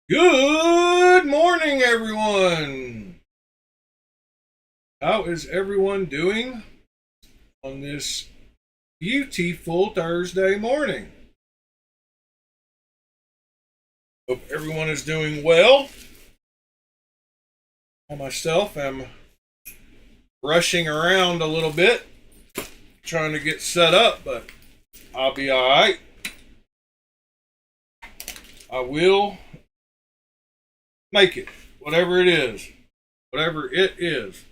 Good morning, everyone. How is everyone doing on this beautiful Thursday morning? Hope everyone is doing well. I myself am rushing around a little bit, trying to get set up, but I'll be all right. I will make it, whatever it is. Whatever it is.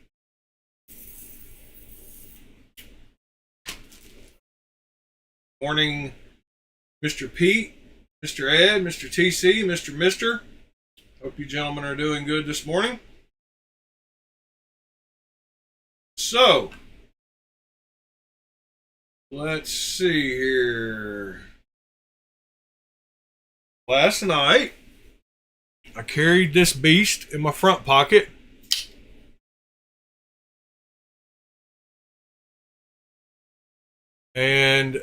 Morning, Mr. Pete, Mr. Ed, Mr. TC, Mr. Mister. Hope you gentlemen are doing good this morning. So, let's see here. Last night, I carried this beast in my front pocket. And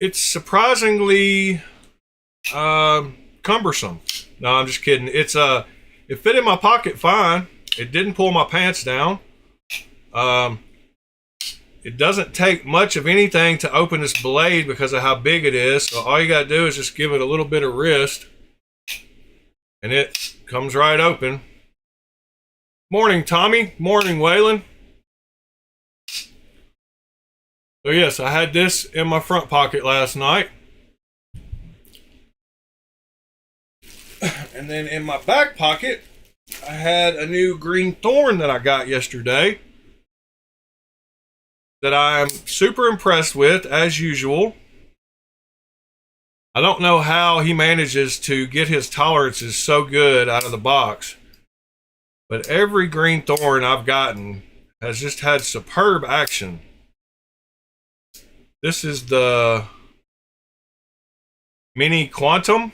it's surprisingly cumbersome. No, I'm just kidding. It fit in my pocket fine. It didn't pull my pants down. It doesn't take much of anything to open this blade because of how big it is. So all you got to do is just give it a little bit of wrist, and it comes right open. Morning, Tommy. Morning, Waylon. So yes, I had this in my front pocket last night. And then in my back pocket, I had a new green thorn that I got yesterday that I'm super impressed with, as usual. I don't know how he manages to get his tolerances so good out of the box, but every green thorn I've gotten has just had superb action. This is the Mini Quantum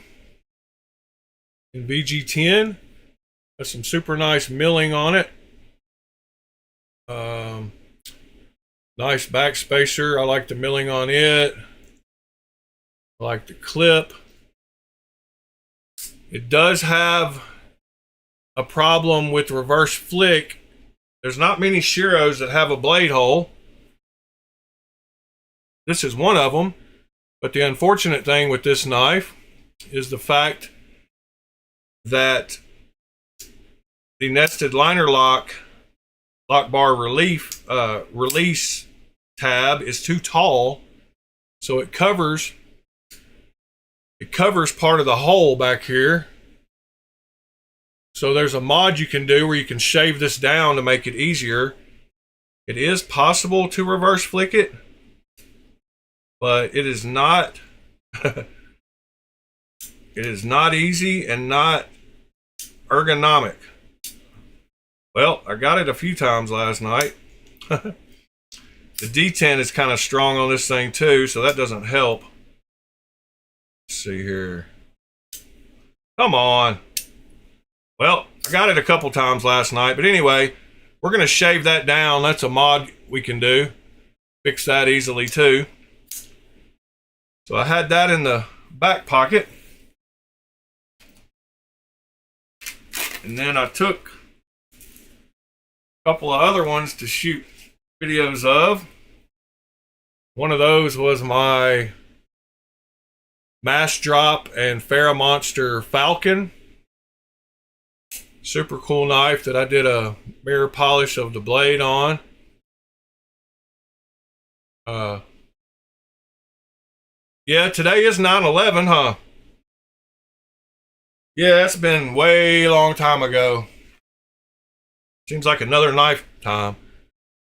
in VG10. Has some super nice milling on it. Nice back spacer. I like the milling on it. I like the clip. It does have a problem with reverse flick. There's not many Shiros that have a blade hole. This is one of them. But the unfortunate thing with this knife is the fact that the nested liner lock bar release tab is too tall, so it covers part of the hole back here. So there's a mod you can do where you can shave this down to make it easier. It is possible to reverse flick it, but it is not it is not easy and not ergonomic. Well, I got it a few times last night. The D10 is kind of strong on this thing too, so that doesn't help. Let's see here. Come on. Well, I got it a couple times last night, but anyway, we're going to shave that down. That's a mod we can do. Fix that easily too. So I had that in the back pocket. And then I took couple of other ones to shoot videos of. One of those was my Mass Drop and FerraMonster Falcon. Super cool knife that I did a mirror polish of the blade on. Yeah, today is 9/11, huh? Yeah, that's been way long time ago. Seems like another knife time.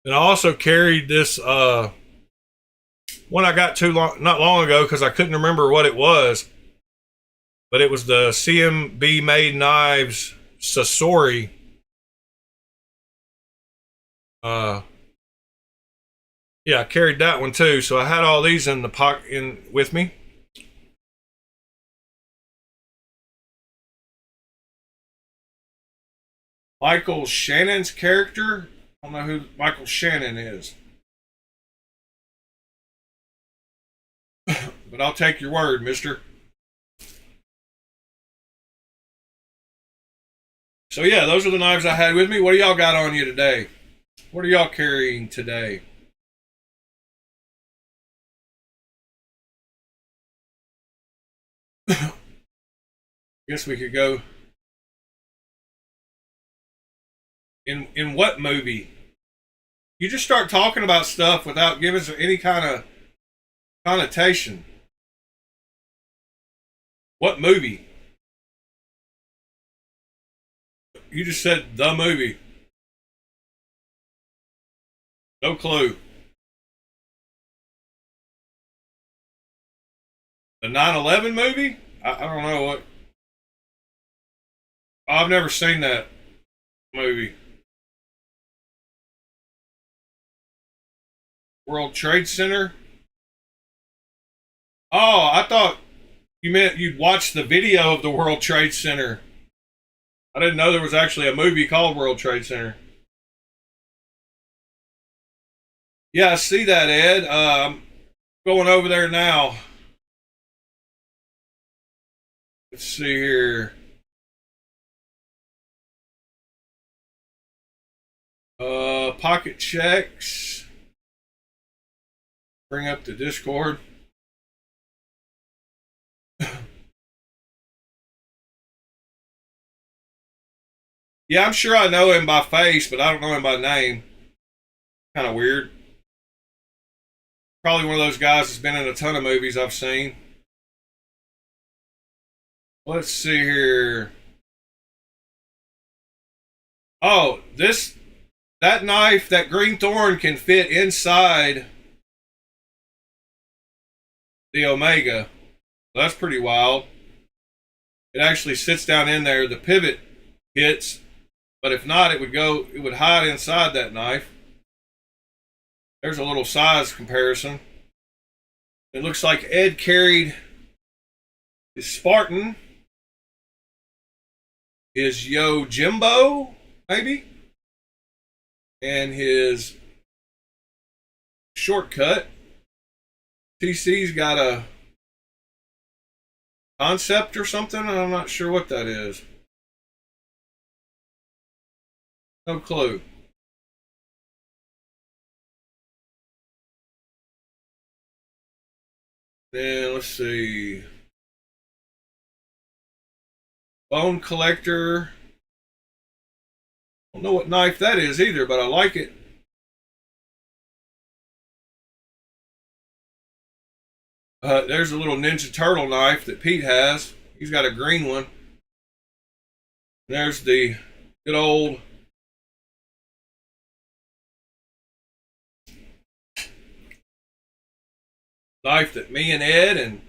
And I also carried this one I got not long ago because I couldn't remember what it was. But it was the CMB Made Knives Sasori. Yeah, I carried that one too. So I had all these in the pocket with me. Michael Shannon's character. I don't know who Michael Shannon is. But I'll take your word, mister. So yeah, those are the knives I had with me. What do y'all got on you today? What are y'all carrying today? Guess we could go in what movie? You just start talking about stuff without giving us any kind of connotation. What movie? You just said the movie. No clue. The 9/11 movie? I don't know what. I've never seen that movie. World Trade Center? Oh, I thought you meant you'd watched the video of the World Trade Center. I didn't know there was actually a movie called World Trade Center. Yeah, I see that, Ed. I'm going over there now. Let's see here. Pocket checks. Bring up the Discord. Yeah, I'm sure I know him by face, but I don't know him by name. Kind of weird. Probably one of those guys that's been in a ton of movies I've seen. Let's see here. Oh, that knife, that green thorn can fit inside the Omega. That's pretty wild. It actually sits down in there. The pivot hits, but if not, it would hide inside that knife. There's a little size comparison. It looks like Ed carried his Spartan, his Yo Jimbo, maybe, and his Shortcut. TC's got a Concept or something. I'm not sure what that is. No clue. Then let's see. Bone Collector. I don't know what knife that is either, but I like it. There's a little Ninja Turtle knife that Pete has. He's got a green one. There's the good old knife that me and Ed and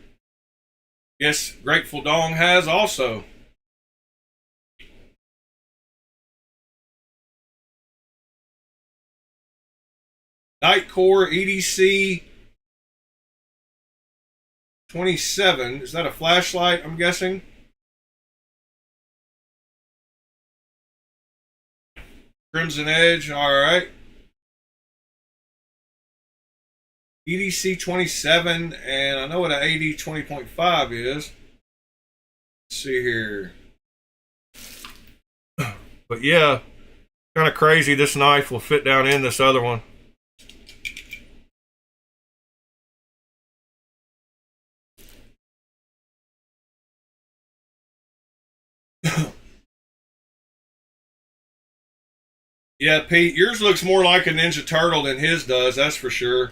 yes, Grateful Dong has also. Nightcore EDC 27. Is that a flashlight, I'm guessing? Crimson Edge, alright. EDC 27, and I know what an AD 20.5 is. Let's see here. But yeah, kind of crazy this knife will fit down in this other one. Yeah, Pete, yours looks more like a Ninja Turtle than his does, that's for sure.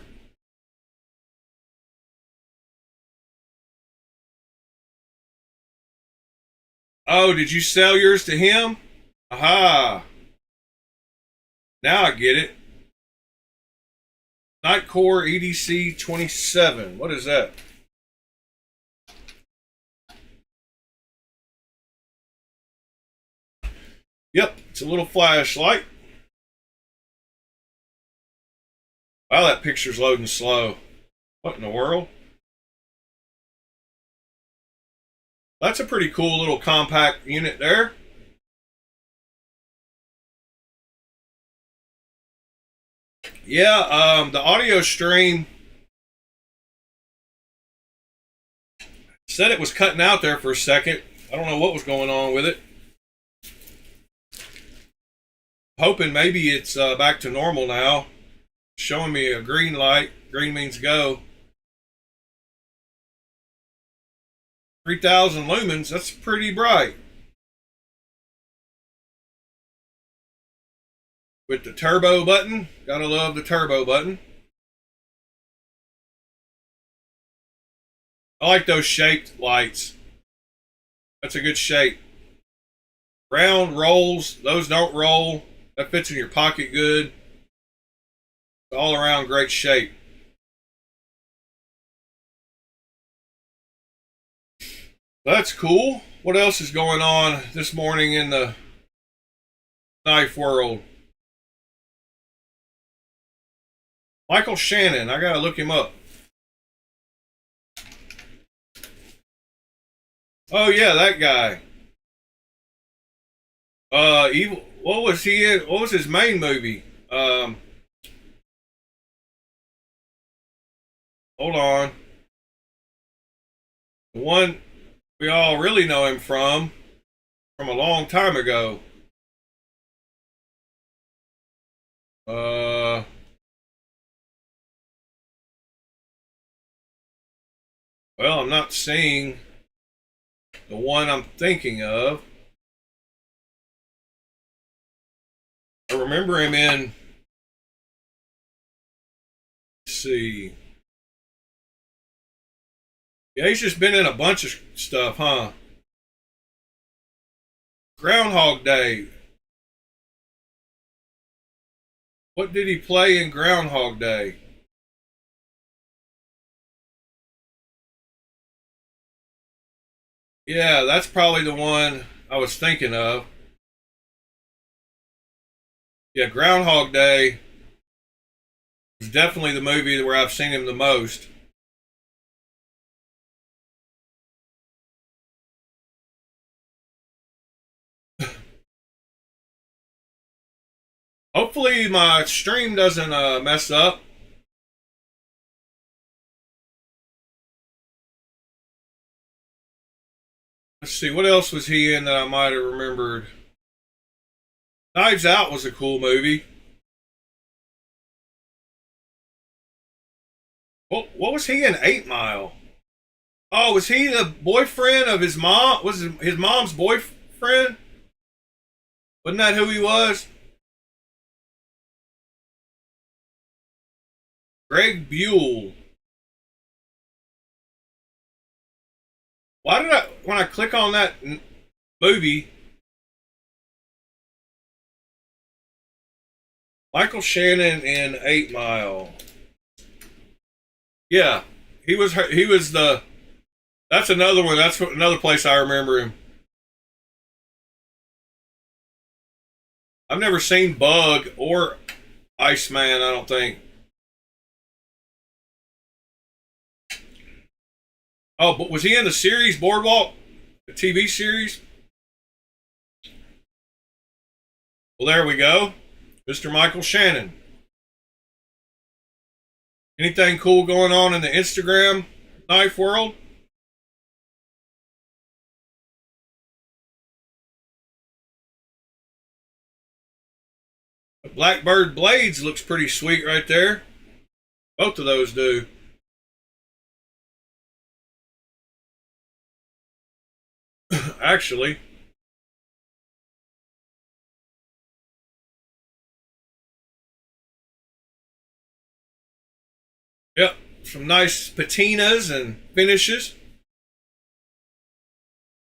Oh, did you sell yours to him? Aha. Now I get it. Nightcore EDC 27. What is that? Yep, it's a little flashlight. Wow, that picture's loading slow. What in the world? That's a pretty cool little compact unit there. Yeah, the audio stream said it was cutting out there for a second. I don't know what was going on with it. hoping maybe it's back to normal now. Showing me a green light. Green means go. 3,000 lumens, that's pretty bright. With the turbo button, gotta love the turbo button. I like those shaped lights. That's a good shape. Round rolls, those don't roll. That fits in your pocket good. All around great shape. That's cool. What else is going on this morning in the knife world? Michael Shannon, I gotta look him up. Oh yeah, that guy. Evil. What was he in? What was his main movie? Hold on. The one we all really know him from a long time ago. Well, I'm not seeing the one I'm thinking of. I remember him in. Let's see. Yeah, he's just been in a bunch of stuff, huh? Groundhog Day. What did he play in Groundhog Day? Yeah, that's probably the one I was thinking of. Yeah, Groundhog Day is definitely the movie where I've seen him the most. Hopefully my stream doesn't mess up. Let's see, what else was he in that I might have remembered? Knives Out was a cool movie. What was he in 8 Mile? Oh, was he the boyfriend of his mom? Was his mom's boyfriend? Wasn't that who he was? Greg Buell. Why did when I click on that movie, Michael Shannon in 8 Mile. Yeah, he was the. That's another one. That's another place I remember him. I've never seen Bug or Iceman, I don't think. Oh, but was he in the series Boardwalk? The TV series? Well, there we go. Mr. Michael Shannon. Anything cool going on in the Instagram knife world? The Blackbird Blades looks pretty sweet right there. Both of those do. Actually. Yep, some nice patinas and finishes.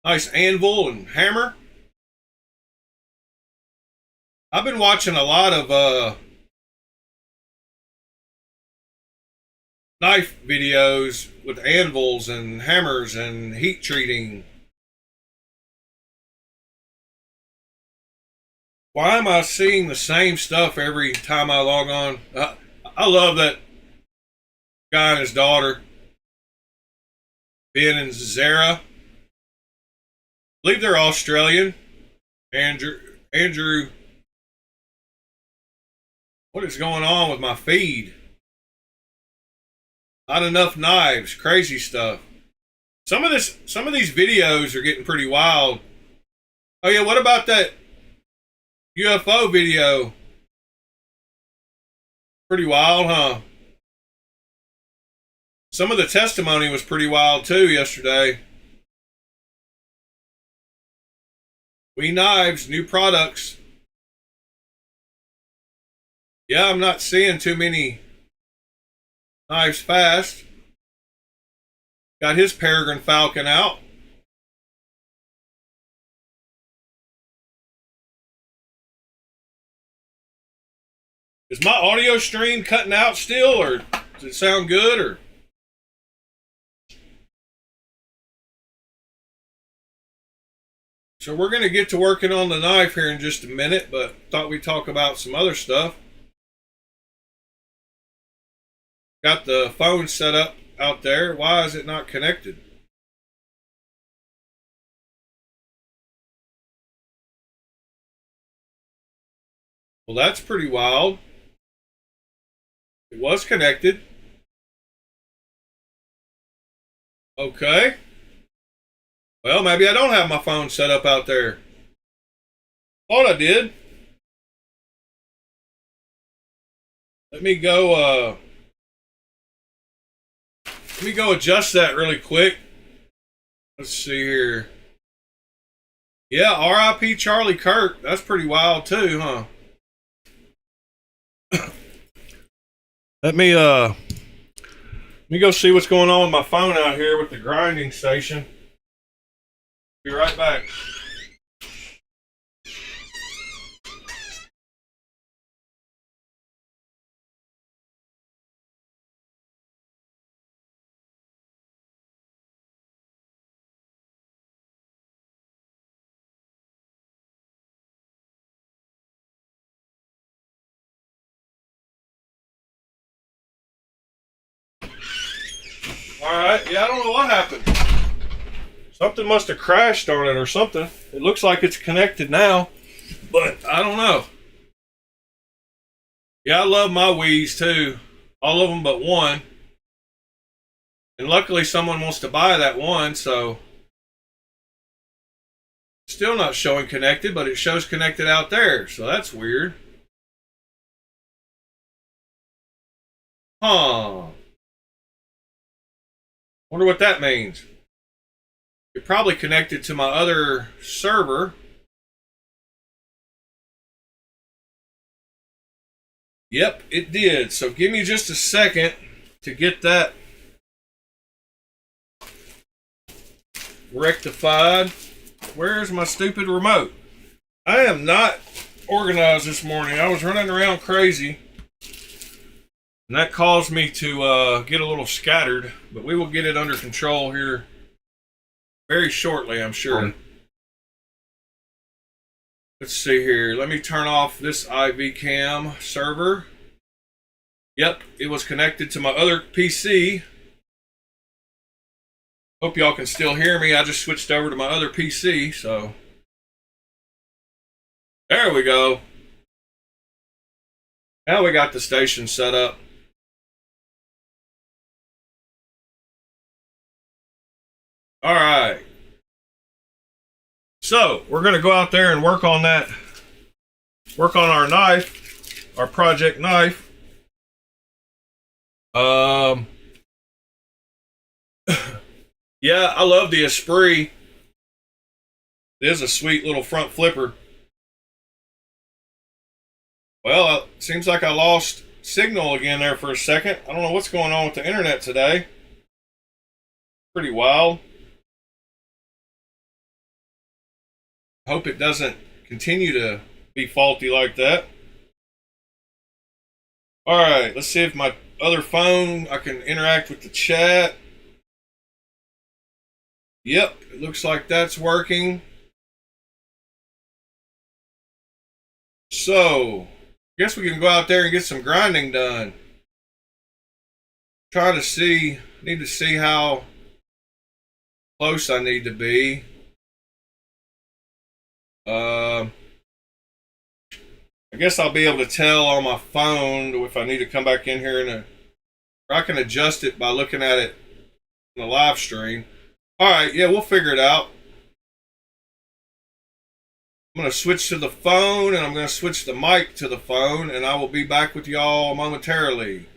Nice anvil and hammer. I've been watching a lot of knife videos with anvils and hammers and heat treating. Why am I seeing the same stuff every time I log on? I love that guy and his daughter, Ben and Zara. I believe they're Australian. Andrew. What is going on with my feed? Not enough knives. Crazy stuff. Some of these videos are getting pretty wild. Oh yeah, what about that UFO video. Pretty wild, huh? Some of the testimony was pretty wild too yesterday. We Knives, new products. Yeah, I'm not seeing too many knives fast. Got his Peregrine Falcon out. Is my audio stream cutting out still, or does it sound good, or? So we're going to get to working on the knife here in just a minute, but thought we'd talk about some other stuff. Got the phone set up out there. Why is it not connected? Well, that's pretty wild. It was connected. Okay. Well, maybe I don't have my phone set up out there. Thought I did. Let me go adjust that really quick. Let's see here. Yeah, R.I.P. Charlie Kirk. That's pretty wild too, huh? Let me go see what's going on with my phone out here with the grinding station. Be right back. Alright, yeah, I don't know what happened. Something must have crashed on it or something. It looks like it's connected now, but I don't know. Yeah, I love my Wii's too. All of them but one. And luckily someone wants to buy that one, so... Still not showing connected, but it shows connected out there, so that's weird. Huh. Wonder what that means. It probably connected to my other server. Yep, it did. So give me just a second to get that rectified. Where's my stupid remote? I am not organized this morning. I was running around crazy. And that caused me to get a little scattered, but we will get it under control here very shortly, I'm sure. Let's see here. Let me turn off this IV cam server. Yep, it was connected to my other PC. Hope y'all can still hear me. I just switched over to my other PC, so. There we go. Now we got the station set up. All right. So we're going to go out there and work on that. Work on our knife, our project knife. Yeah, I love the Esprit. It is a sweet little front flipper. Well, it seems like I lost signal again there for a second. I don't know what's going on with the internet today. Pretty wild. Hope it doesn't continue to be faulty like that. All right, let's see if my other phone, I can interact with the chat. Yep, it looks like that's working. So, I guess we can go out there and get some grinding done. Try to see, need to see how close I need to be. I guess I'll be able to tell on my phone if I need to come back in here or I can adjust it by looking at it in the live stream. All right, yeah, we'll figure it out. I'm going to switch to the phone, and I'm going to switch the mic to the phone, and I will be back with y'all momentarily.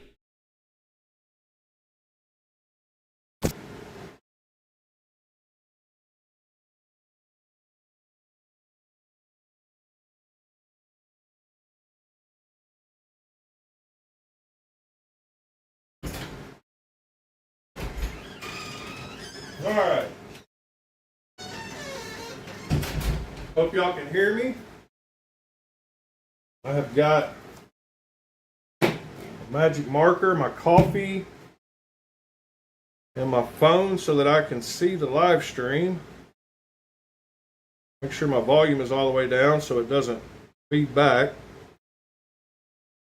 All right. Hope y'all can hear me. I have got a magic marker, my coffee, and my phone so that I can see the live stream. Make sure my volume is all the way down so it doesn't feed back.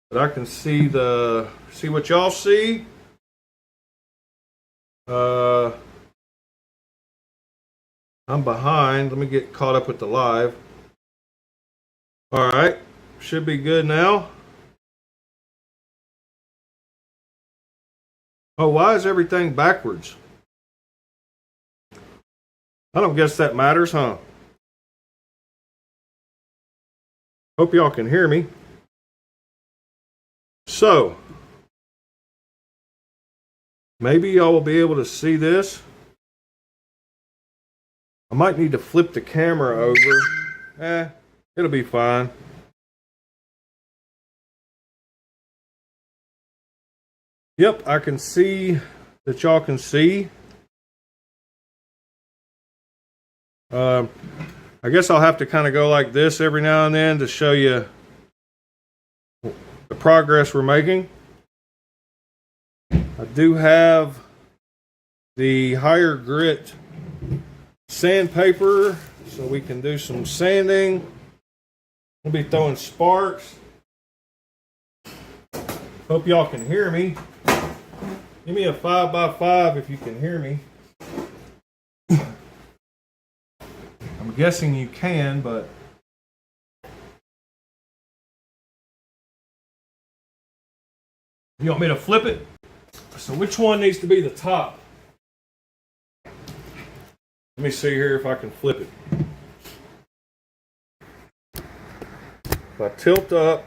But I can see what y'all see. I'm behind. Let me get caught up with the live. All right. Should be good now. Oh, why is everything backwards? I don't guess that matters, huh? Hope y'all can hear me. So, maybe y'all will be able to see this. I might need to flip the camera over. It'll be fine. Yep, I can see that y'all can see. I guess I'll have to kind of go like this every now and then to show you the progress we're making. I do have the higher grit sandpaper so we can do some sanding. We'll be throwing sparks. Hope y'all can hear me. Give me a 5x5 if you can hear me. I'm guessing you can, but you want me to flip it? So which one needs to be the top? Let me see here if I can flip it. If I tilt up,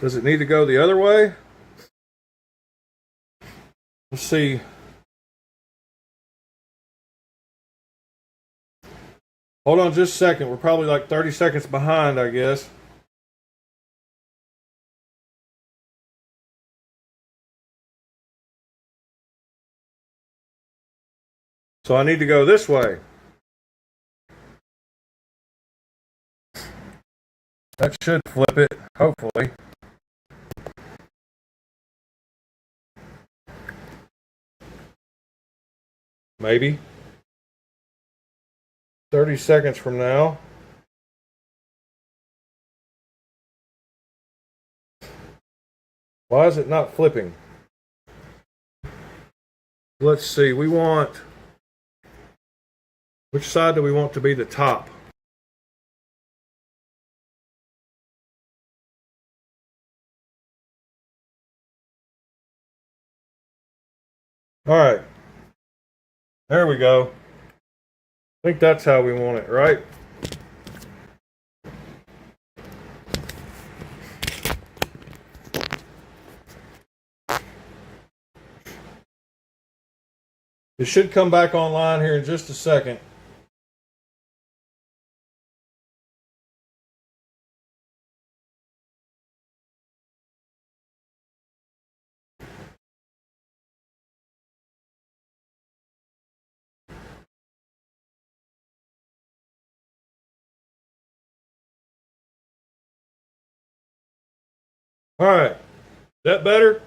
does it need to go the other way? Let's see. Hold on just a second. We're probably like 30 seconds behind, I guess. So I need to go this way. That should flip it, hopefully. Maybe. 30 seconds from now. Why is it not flipping? Let's see, we want... Which side do we want to be the top? All right. There we go. I think that's how we want it, right? It should come back online here in just a second. All right. Is that better?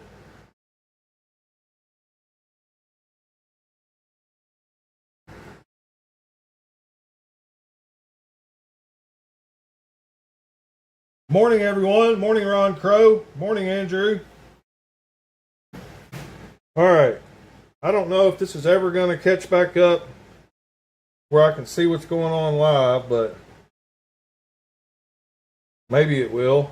Morning, everyone. Morning, Ron Crow. Morning, Andrew. All right. I don't know if this is ever going to catch back up where I can see what's going on live, but maybe it will.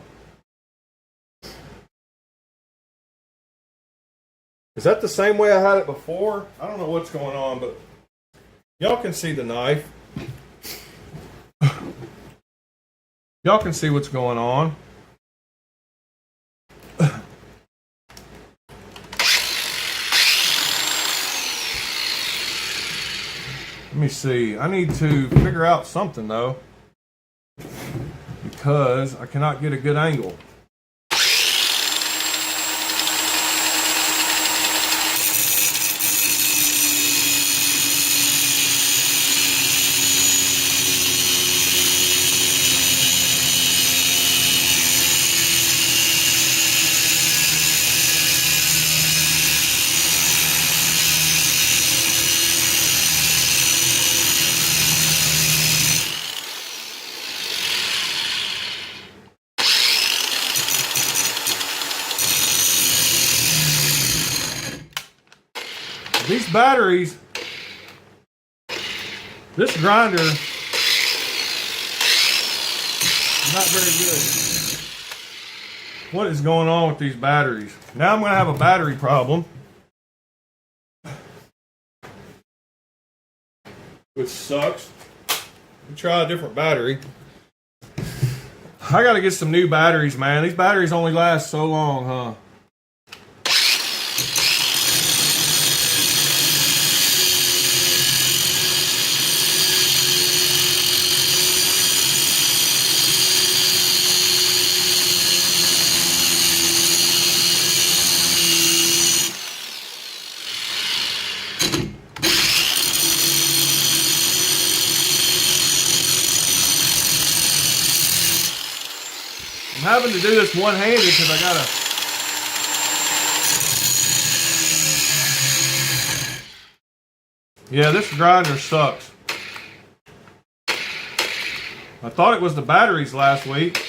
Is that the same way I had it before? I don't know what's going on, but y'all can see the knife. Y'all can see what's going on. Let me see. I need to figure out something though, because I cannot get a good angle. These batteries, this grinder is not very good. What is going on with these batteries? Now I'm going to have a battery problem, which sucks. Let me try a different battery. I got to get some new batteries, man. These batteries only last so long, huh? I'm having to do this one-handed because I gotta. Yeah, this grinder sucks. I thought it was the batteries last week.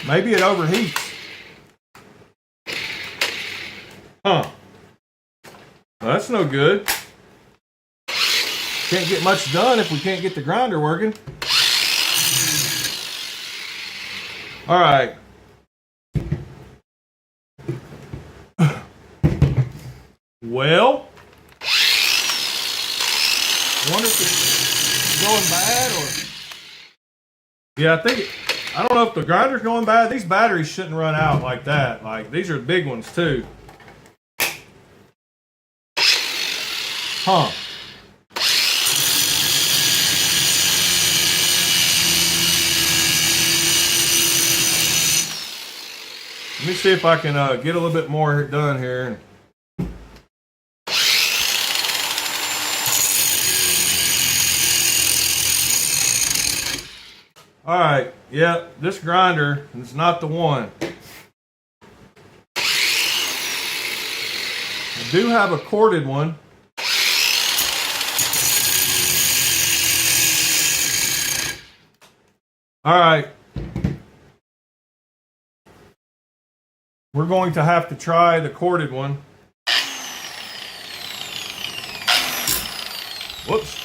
Maybe it overheats. Huh. Well, that's no good. Can't get much done if we can't get the grinder working. All right. Well, I wonder if it's going bad or. Yeah, I don't know if the grinder's going bad. These batteries shouldn't run out like that. Like, these are big ones too. Huh. Let me see if I can get a little bit more done here. All right, yeah, this grinder is not the one. I do have a corded one. All right. We're going to have to try the corded one. Whoops.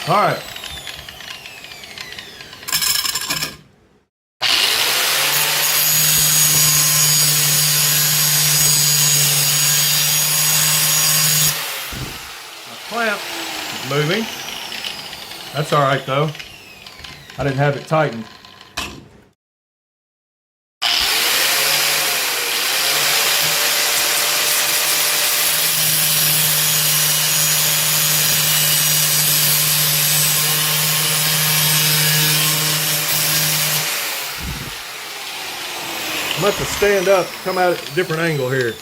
All right. Clamp is moving. That's all right though. I didn't have it tightened. I'm going to have to stand up, come at a different angle here.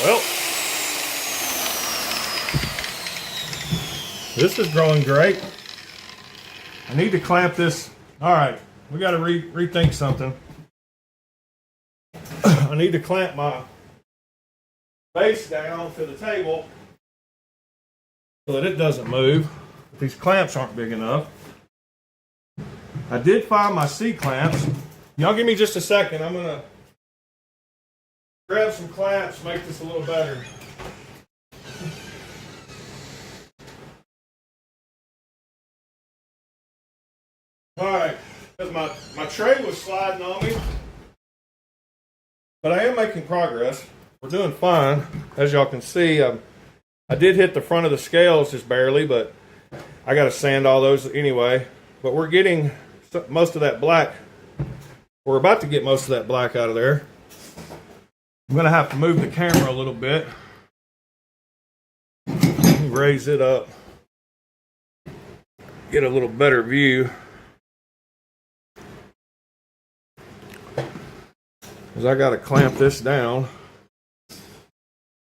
Well, this is growing great. I need to clamp this. All right, we got to rethink something. I need to clamp my base down to the table so that it doesn't move. These clamps aren't big enough. I did find my C clamps. Y'all give me just a second. I'm gonna grab some clamps, make this a little better. Alright, because my tray was sliding on me. But I am making progress. We're doing fine. As y'all can see, I did hit the front of the scales just barely, but I got to sand all those anyway. But we're getting most of that black. We're about to get most of that black out of there. I'm going to have to move the camera a little bit. Raise it up. Get a little better view. Because I got to clamp this down.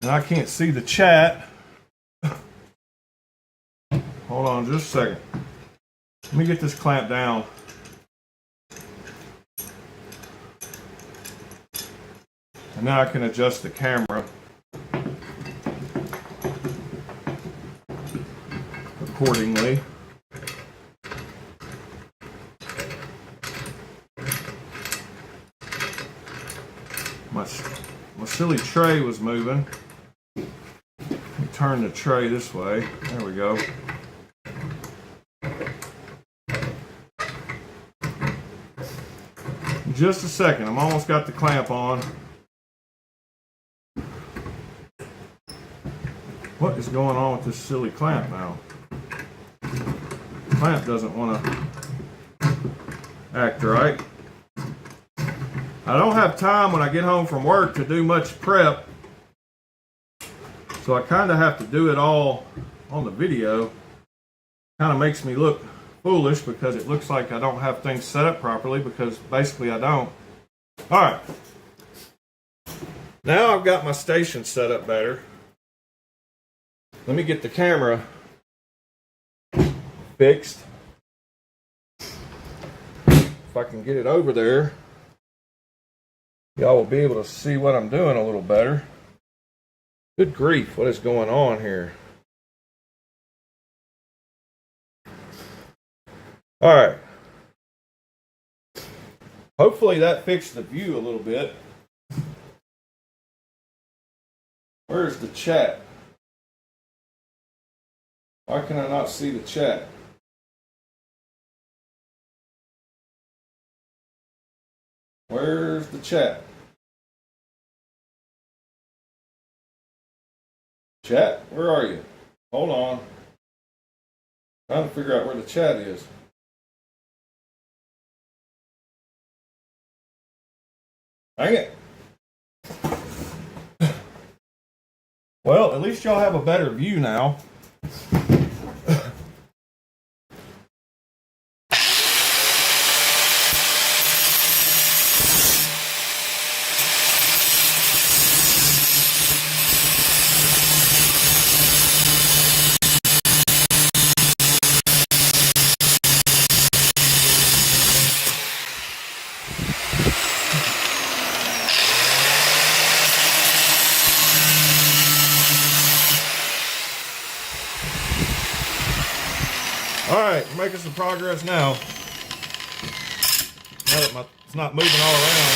And I can't see the chat. Hold on just a second. Let me get this clamp down. And now I can adjust the camera accordingly. My silly tray was moving. Let me turn the tray this way. There we go. Just a second. I'm almost got the clamp on. What is going on with this silly clamp now? The clamp doesn't want to act right. I don't have time when I get home from work to do much prep. So I kind of have to do it all on the video. Kind of makes me look foolish because it looks like I don't have things set up properly, because basically I don't. Alright. Now I've got my station set up better. Let me get the camera fixed. If I can get it over there, y'all will be able to see what I'm doing a little better. Good grief, what is going on here? Alright. Hopefully that fixed the view a little bit. Where's the chat? Why can I not see the chat? Where's the chat? Chat, where are you? Hold on. Trying to figure out where the chat is. Dang it. Well, at least y'all have a better view now. Alright, we're making some progress now. Now that it's not moving all around.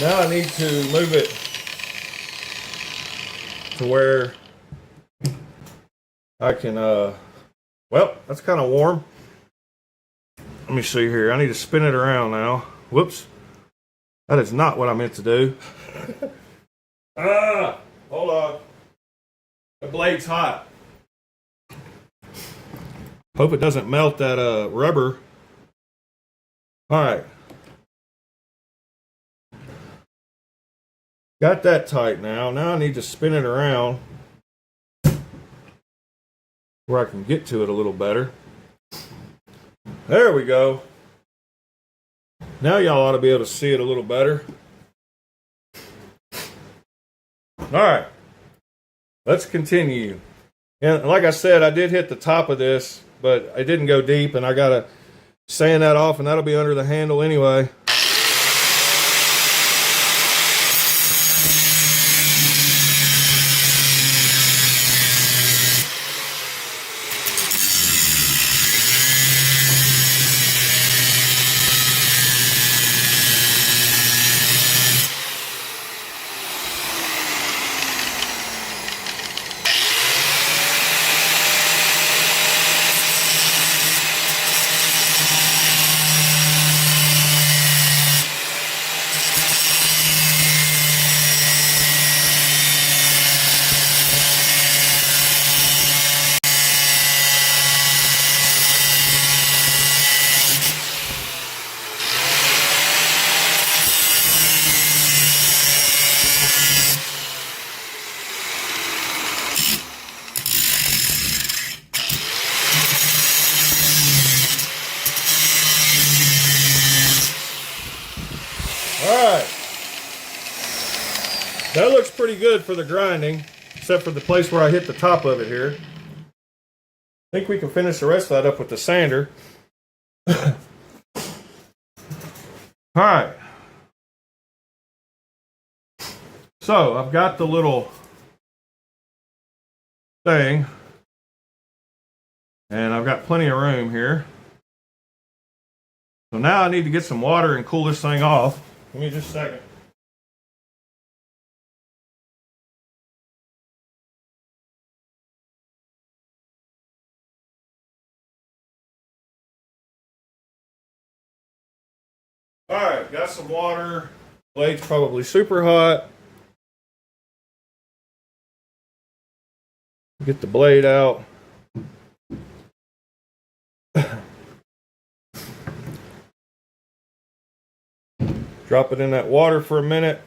Now I need to move it to where I can, well, that's kind of warm. Let me see here. I need to spin it around now. Whoops. That is not what I meant to do. Hold on. The blade's hot. Hope it doesn't melt that rubber. Alright. Got that tight now. Now I need to spin it around where I can get to it a little better. There we go. Now y'all ought to be able to see it a little better. Alright. Let's continue. And like I said, I did hit the top of this, but I didn't go deep, and I got to sand that off, and that'll be under the handle anyway. Alright. That looks pretty good for the grinding, except for the place where I hit the top of it here. I think we can finish the rest of that up with the sander. Alright. So, I've got the little thing, and I've got plenty of room here. So now I need to get some water and cool this thing off. Give me just a second. Alright, got some water. Blade's probably super hot. Get the blade out. Drop it in that water for a minute.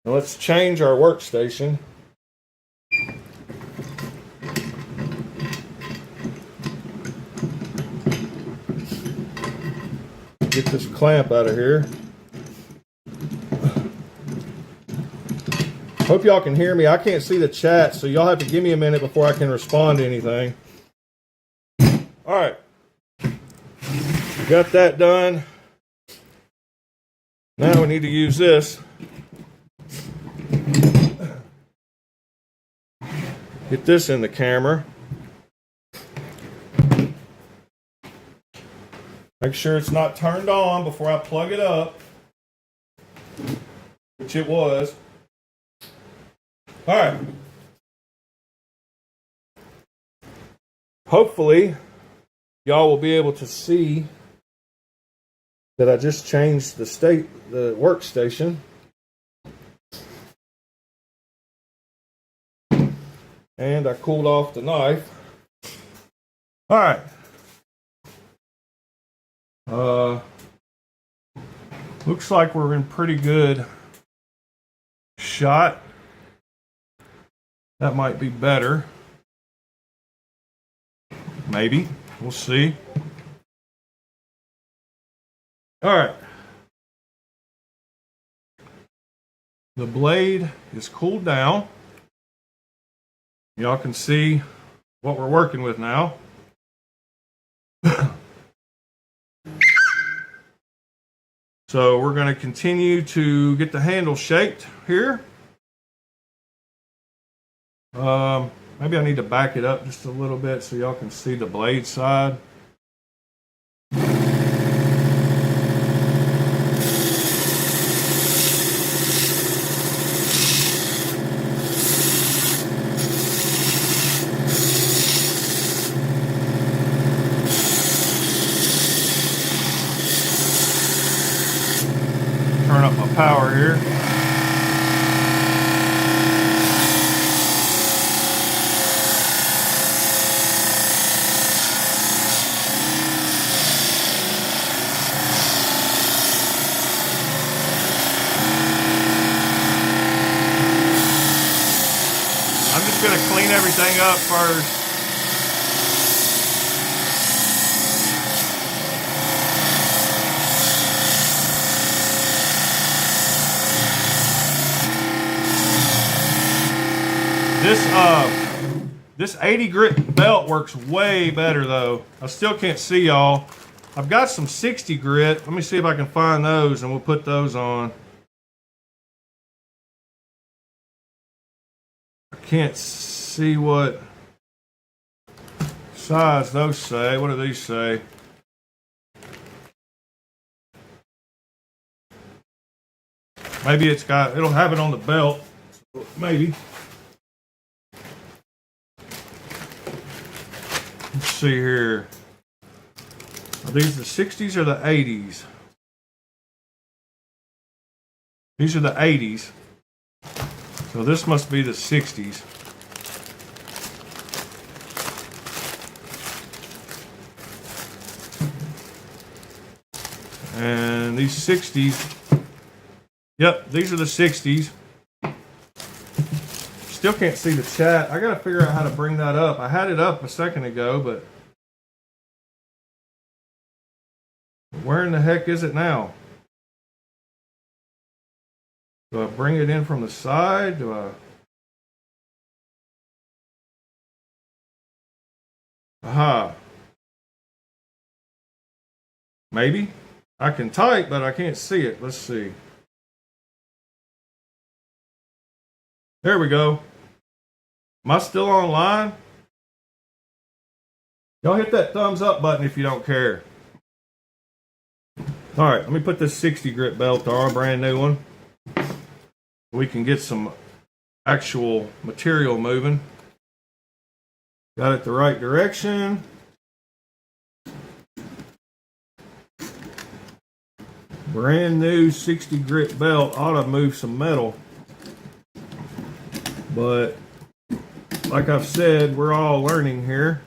Now let's change our workstation. Get this clamp out of here. Hope y'all can hear me. I can't see the chat, so y'all have to give me a minute before I can respond to anything. All right. Got that done. Now we need to use this. Get this in the camera. Make sure it's not turned on before I plug it up, which it was. All right. Hopefully, y'all will be able to see that I just changed the workstation. And I cooled off the knife. All right. Looks like we're in pretty good shot. That might be better. Maybe. We'll see. All right. The blade is cooled down. Y'all can see what we're working with now. So we're going to continue to get the handle shaped here. Maybe I need to back it up just a little bit so y'all can see the blade side. Turn up my power here. I'm just going to clean everything up first. This 80 grit belt works way better though. I still can't see y'all. I've got some 60 grit. Let me see if I can find those and we'll put those on. I can't see what size those say. What do these say? Maybe it'll have it on the belt. Maybe. Let's see here. Are these the 60s or the 80s? These are the 80s. So this must be the 60s. And these 60s. Yep, these are the 60s. Still can't see the chat. I gotta figure out how to bring that up. I had it up a second ago, but Where in the heck is it now? Do I bring it in from the side? Do I? Aha. Maybe. I can type, but I can't see it. Let's see. There we go. Am I still online? Y'all hit that thumbs up button if you don't care. All right, let me put this 60 grit belt on, a brand new one. We can get some actual material moving. Got it the right direction. Brand new 60 grit belt ought to move some metal. But like I've said, we're all learning here.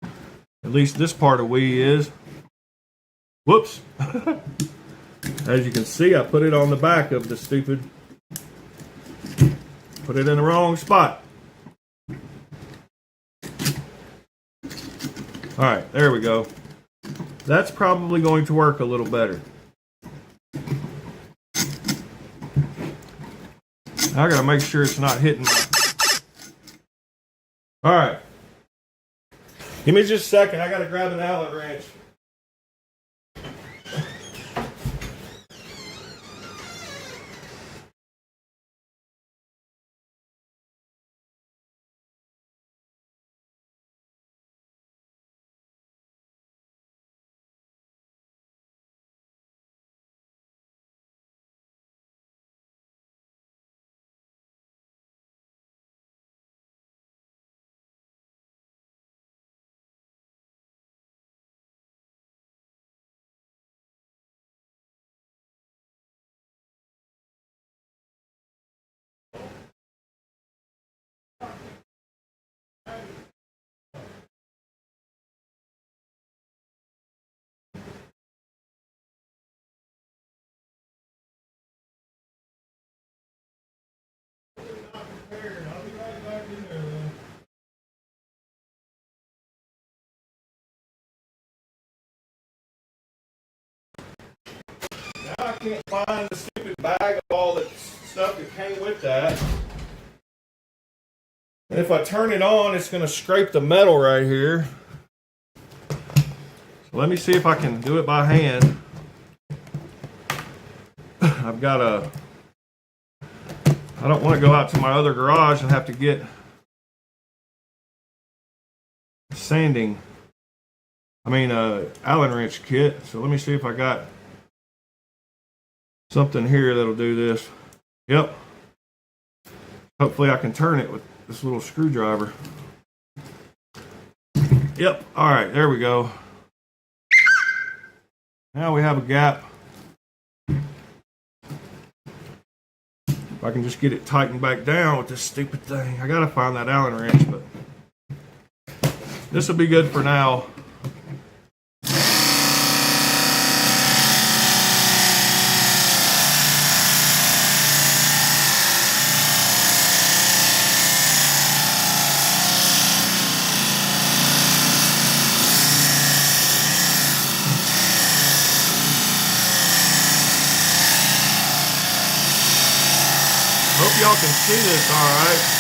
At least this part of we is. Whoops. As you can see, I put it on the back of the stupid. Put it in the wrong spot. Alright, there we go. That's probably going to work a little better. I gotta make sure it's not hitting my... Alright. Give me just a second, I gotta grab an Allen wrench. I'll be right back in there then. Now I can't find the stupid bag of all the stuff that came with that. And if I turn it on, it's going to scrape the metal right here. So let me see if I can do it by hand. I've got a... I don't want to go out to my other garage and have to get sanding. Allen wrench kit. So let me see if I got something here that'll do this. Yep. Hopefully I can turn it with this little screwdriver. Yep. All right. There we go. Now we have a gap. If I can just get it tightened back down with this stupid thing. I gotta find that Allen wrench, but this will be good for now. Hope y'all can see this all right.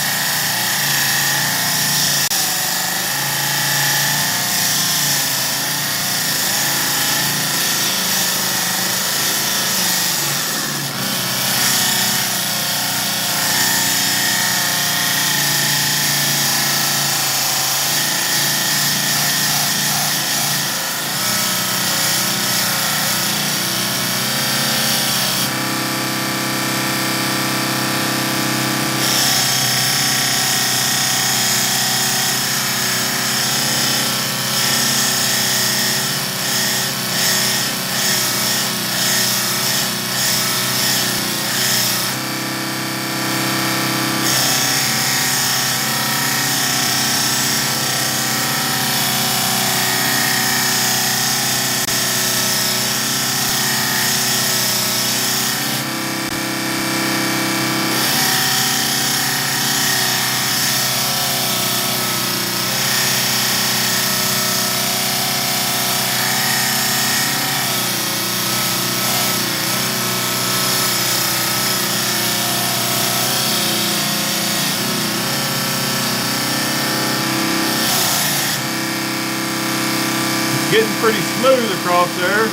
Getting pretty smooth across there.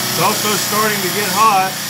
It's also starting to get hot.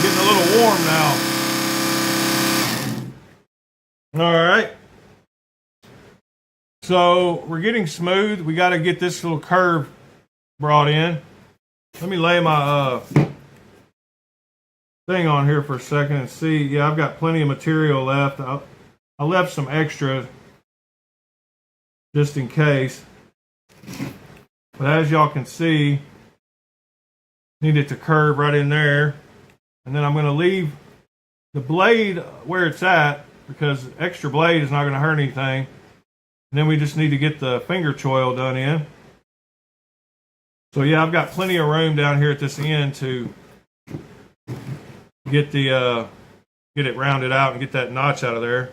Getting a little warm now. All right. So we're getting smooth. We got to get this little curve brought in. Let me lay my thing on here for a second and see. Yeah, I've got plenty of material left. I left some extra just in case. But as y'all can see, need it to curve right in there. And then I'm going to leave the blade where it's at because extra blade is not going to hurt anything. And then we just need to get the finger choil done in. So yeah, I've got plenty of room down here at this end to get the get it rounded out and get that notch out of there.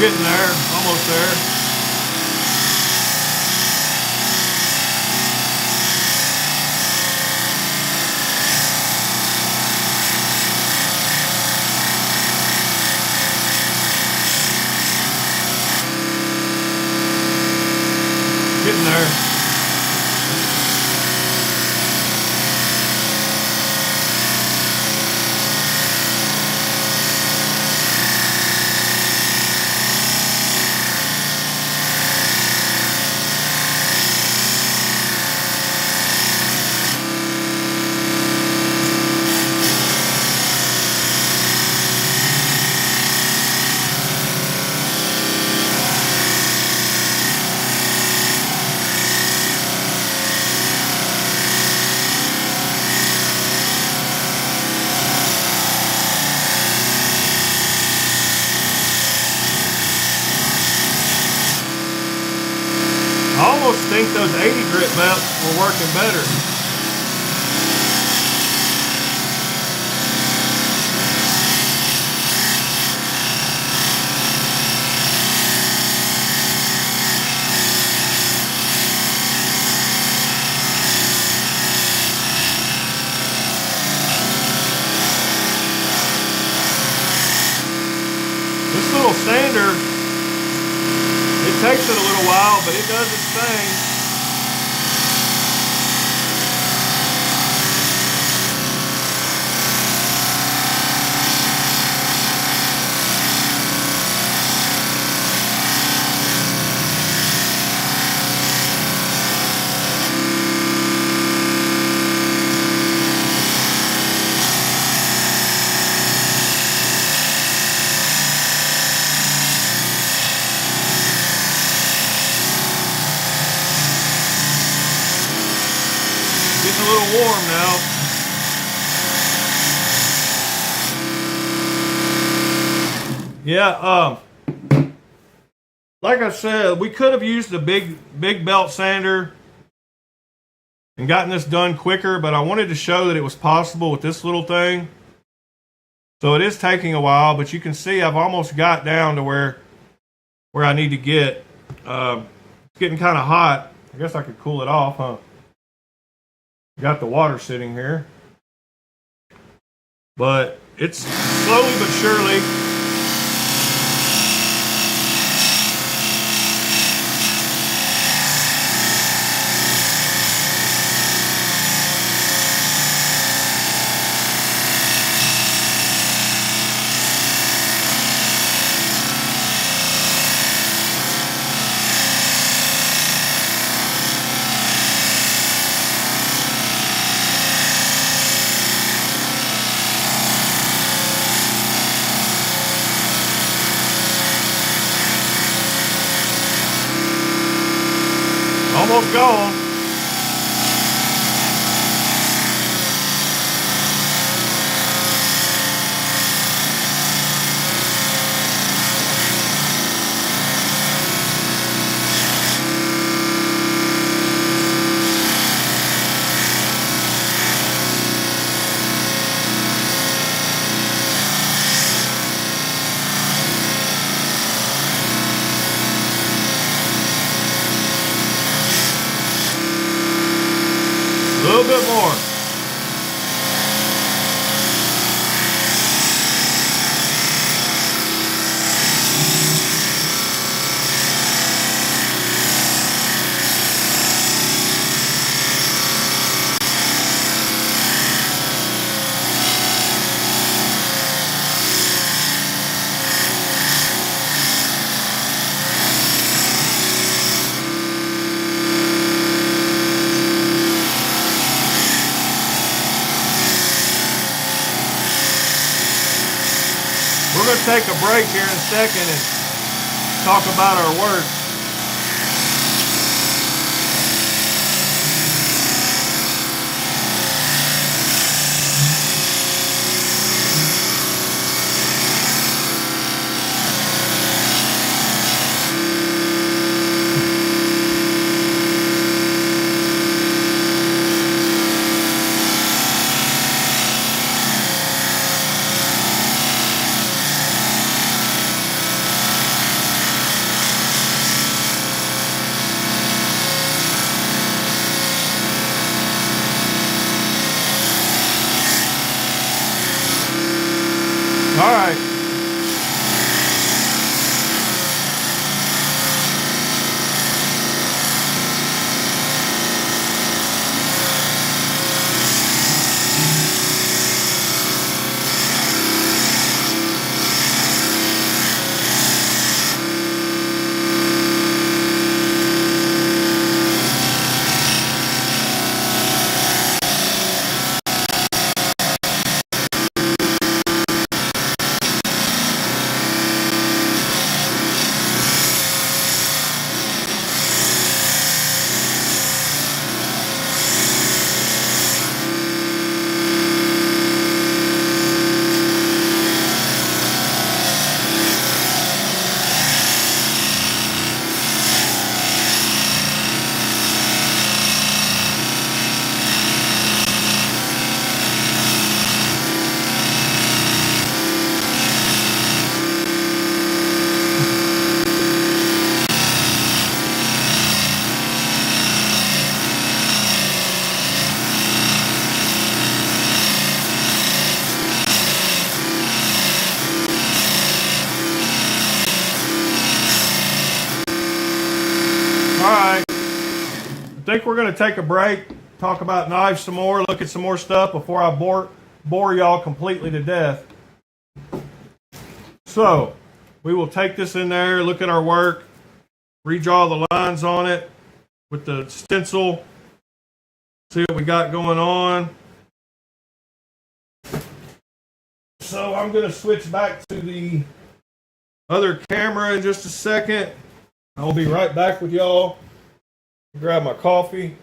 Getting there, almost there. Getting there. I almost think those 80 grit belts were working better. This little sander, it takes it a little while, but it does its thing. Getting a little warm now. Yeah, like I said, we could have used the big belt sander and gotten this done quicker, but I wanted to show that it was possible with this little thing. So it is taking a while, but you can see I've almost got down to where I need to get. It's getting kind of hot. I guess I could cool it off, huh? Got the water sitting here. But it's slowly but surely. almost gone. A little bit more. We're going to take a break here in a second and talk about our work. All right. All right, I think we're going to take a break, talk about knives some more, look at some more stuff before I bore y'all completely to death. So, we will take this in there, look at our work, redraw the lines on it with the stencil, see what we got going on. So, I'm going to switch back to the other camera in just a second. I'll be right back with y'all. Grab my coffee.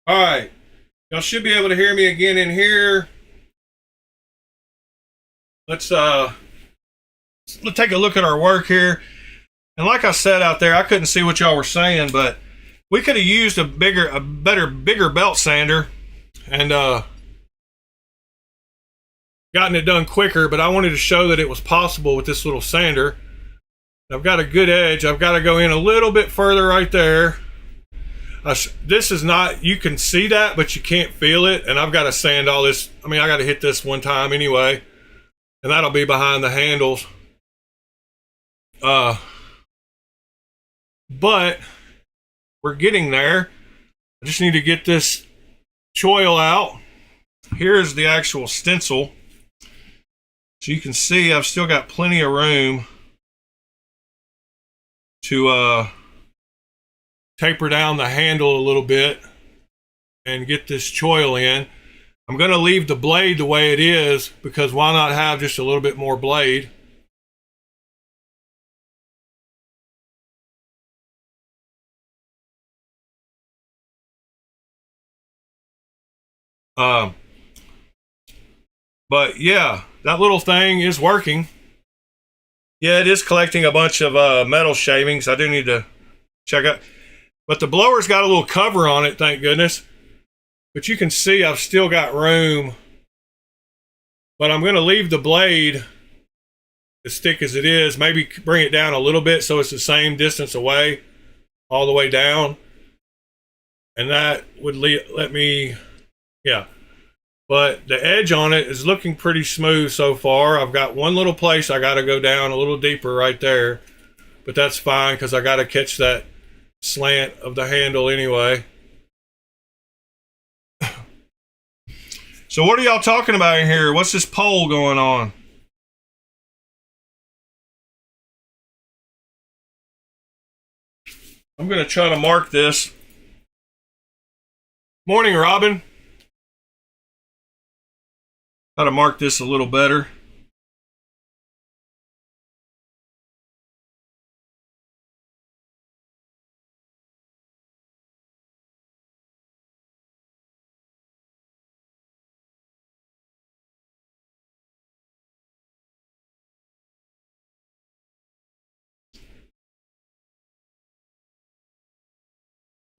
All right. Y'all should be able to hear me again in here. Let's take a look at our work here. And like I said out there, I couldn't see what y'all were saying, but we could have used a bigger belt sander and gotten it done quicker, but I wanted to show that it was possible with this little sander. I've got a good edge. I've got to go in a little bit further right there. This is not, you can see that, but you can't feel it. And I've got to sand all this. I mean, I got to hit this one time anyway. And that'll be behind the handles. But we're getting there. I just need to get this choil out. Here's the actual stencil. So you can see I've still got plenty of room to taper down the handle a little bit and get this choil in. I'm going to leave the blade the way it is, because why not have just a little bit more blade? But yeah, that little thing is working. Yeah, it is collecting a bunch of metal shavings. I do need to check out. But the blower's got a little cover on it, thank goodness. But you can see I've still got room. But I'm going to leave the blade as thick as it is. Maybe bring it down a little bit so it's the same distance away, all the way down. And that would let me, yeah. But the edge on it is looking pretty smooth so far. I've got one little place I got to go down a little deeper right there. But that's fine, because I got to catch that slant of the handle anyway. So what are y'all talking about in here? What's this poll going on? I'm going to try to mark this. Morning, Robin. How to mark this a little better.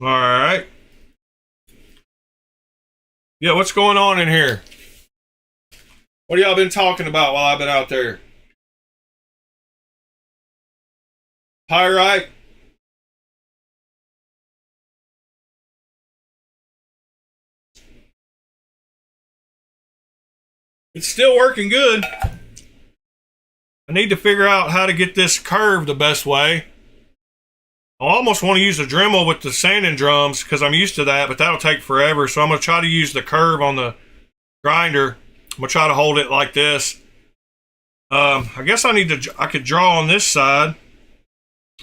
All right. Yeah, what's going on in here? What have y'all been talking about while I've been out there? Pyrite? It's still working good. I need to figure out how to get this curved the best way. I almost want to use a Dremel with the sanding drums, because I'm used to that, but that'll take forever. So I'm going to try to use the curve on the grinder. I'm going to try to hold it like this. I guess I could draw on this side.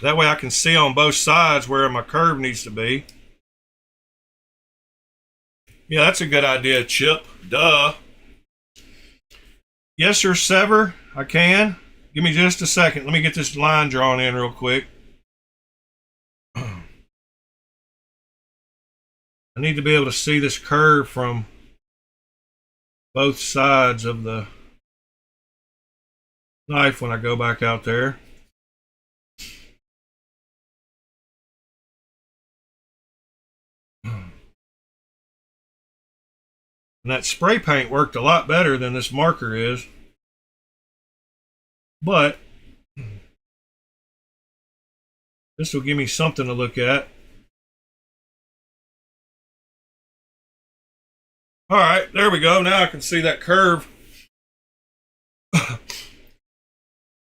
That way I can see on both sides where my curve needs to be. Yeah, that's a good idea, Chip. Duh. Yes, sir, Sever. I can. Give me just a second. Let me get this line drawn in real quick. I need to be able to see this curve from both sides of the knife when I go back out there. And that spray paint worked a lot better than this marker is. But this will give me something to look at. All right, there we go. Now I can see that curve.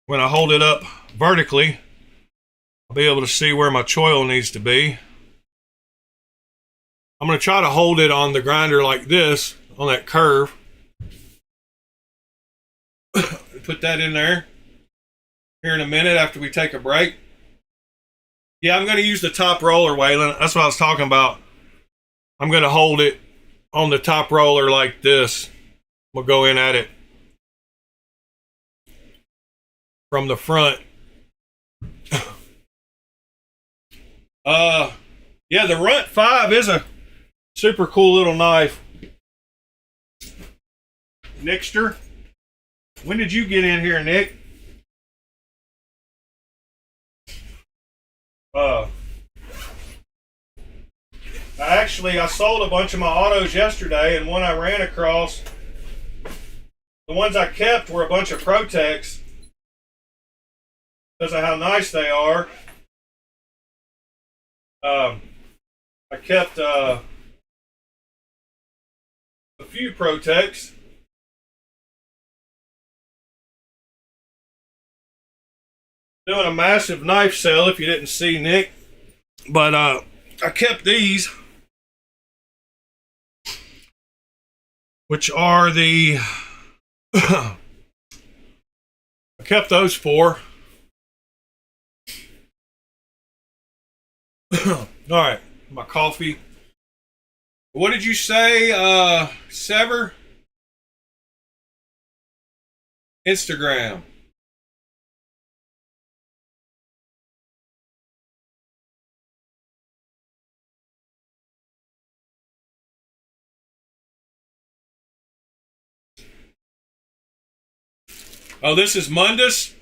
When I hold it up vertically, I'll be able to see where my choil needs to be. I'm going to try to hold it on the grinder like this, on that curve. Put that in there here in a minute after we take a break. Yeah, I'm going to use the top roller, Waylon. That's what I was talking about. I'm going to hold it on the top roller like this. We'll go in at it from the front. Yeah, the Runt 5 is a super cool little knife. Nickster, when did you get in here, Nick? I sold a bunch of my autos yesterday, and one I ran across, the ones I kept were a bunch of Protex because of how nice they are. I kept a few Protex. Doing a massive knife sale if you didn't see, Nick. But I kept these. which are the I kept those for. All right, my coffee. What did you say, Sever? Instagram. Oh, this is Mundus.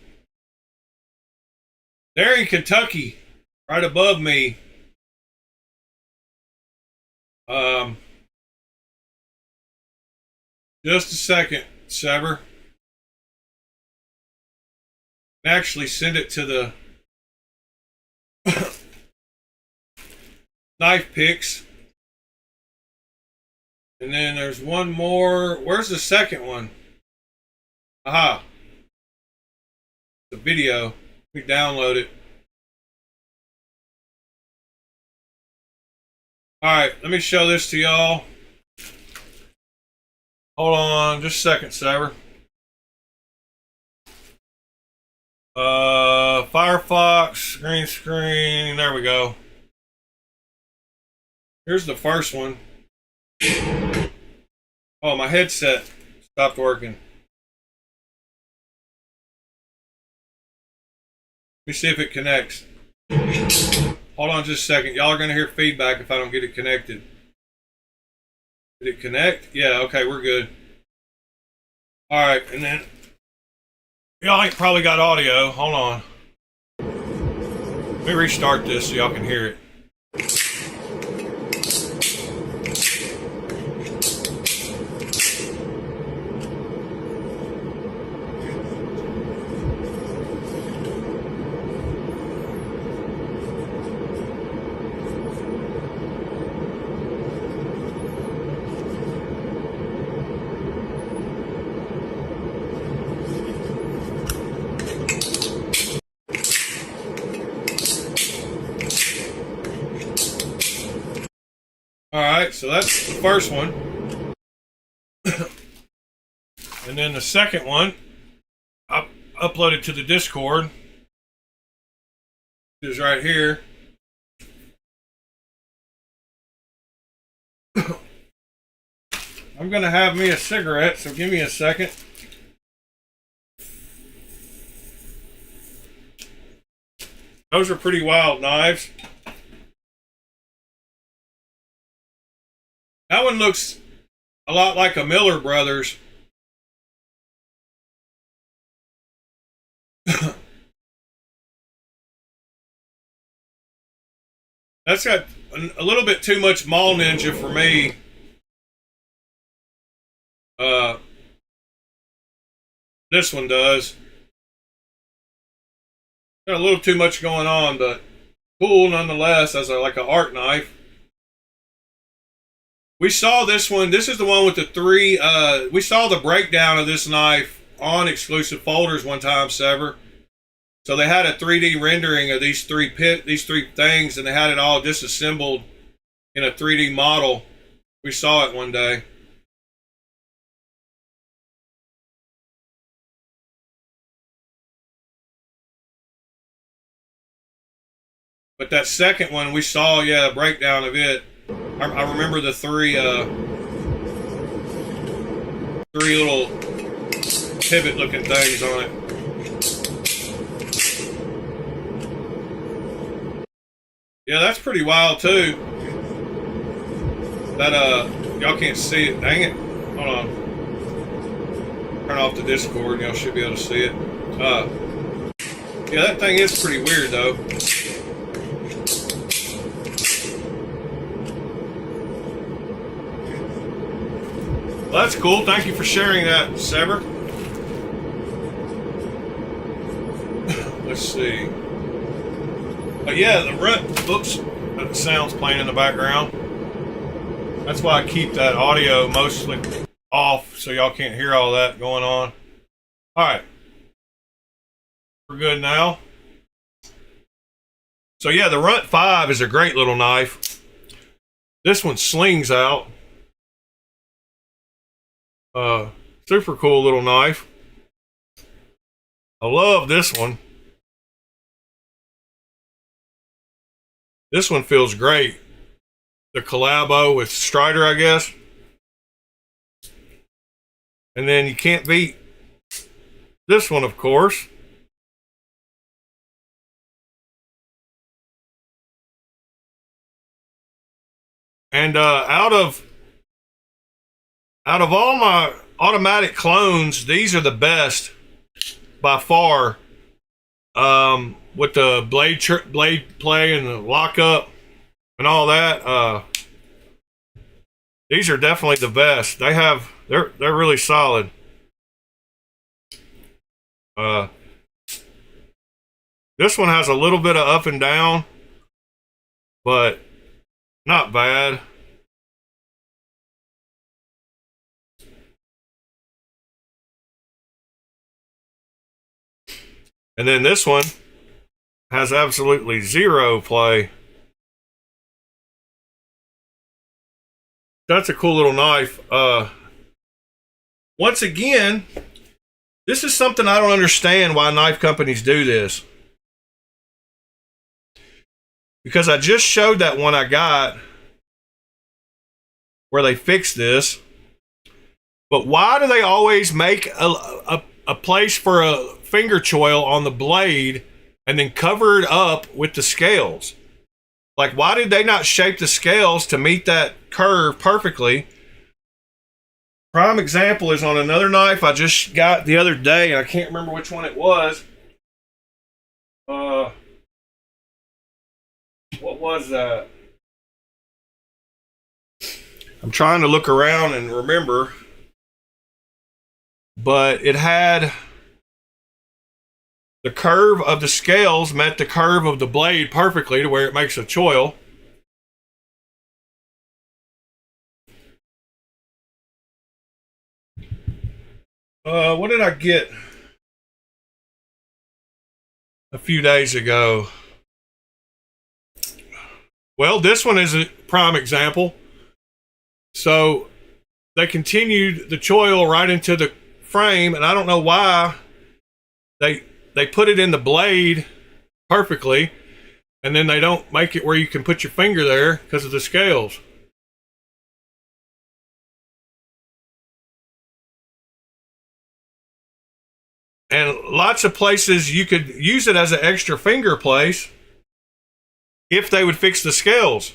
They're in Kentucky, right above me. Just a second, Sever. Actually, send it to the knife picks. And then there's one more. Where's the second one? Aha. The video. We download it. Alright, let me show this to y'all. Hold on just a second, Saber. Firefox, green screen, there we go. Here's the first one. Oh, my headset stopped working. Let me see if it connects. Hold on just a second. Y'all are going to hear feedback if I don't get it connected. Did it connect? Yeah, okay, we're good. Alright, and then y'all ain't probably got audio. Hold on. Let me restart this so y'all can hear it. Alright, so that's the first one. And then the second one, I uploaded to the Discord. It is right here. I'm going to have me a cigarette, so give me a second. Those are pretty wild knives. That one looks a lot like a Miller Brothers. That's got a little bit too much Mall Ninja for me. This one does. Got a little too much going on, but cool nonetheless as like an art knife. We saw this one. This is the one with the three. We saw the breakdown of this knife on Exclusive Folders one time, Sever. So they had a 3D rendering of these three things, and they had it all disassembled in a 3D model. We saw it one day. But that second one we saw, yeah, a breakdown of it. I remember the three little pivot looking things on it. Yeah, that's pretty wild too. That y'all can't see it. Dang it. Hold on. Turn off the Discord and y'all should be able to see it. Yeah, that thing is pretty weird though. Well, that's cool. Thank you for sharing that, Sever. Let's see. But yeah, the rut. Oops, that sound's playing in the background. That's why I keep that audio mostly off, so y'all can't hear all that going on. All right, we're good now. So yeah, the Runt 5 is a great little knife. This one slings out. Super cool little knife. I love this one. This one feels great. The collabo with Strider, I guess. And then you can't beat this one, of course. And out of all my automatic clones, these are the best by far. With the blade play and the lockup and all that, these are definitely the best. They're really solid. This one has a little bit of up and down, but not bad. And then this one has absolutely zero play. That's a cool little knife. Once again, this is something I don't understand why knife companies do this. Because I just showed that one I got where they fixed this. But why do they always make a place for a finger choil on the blade and then cover it up with the scales? Like, why did they not shape the scales to meet that curve perfectly? Prime example is on another knife I just got the other day, and I can't remember which one it was. What was that? I'm trying to look around and remember. But it had the curve of the scales met the curve of the blade perfectly to where it makes a choil. What did I get a few days ago? Well, this one is a prime example. So they continued the choil right into the frame, and I don't know why they put it in the blade perfectly, and then they don't make it where you can put your finger there because of the scales. And lots of places you could use it as an extra finger place if they would fix the scales.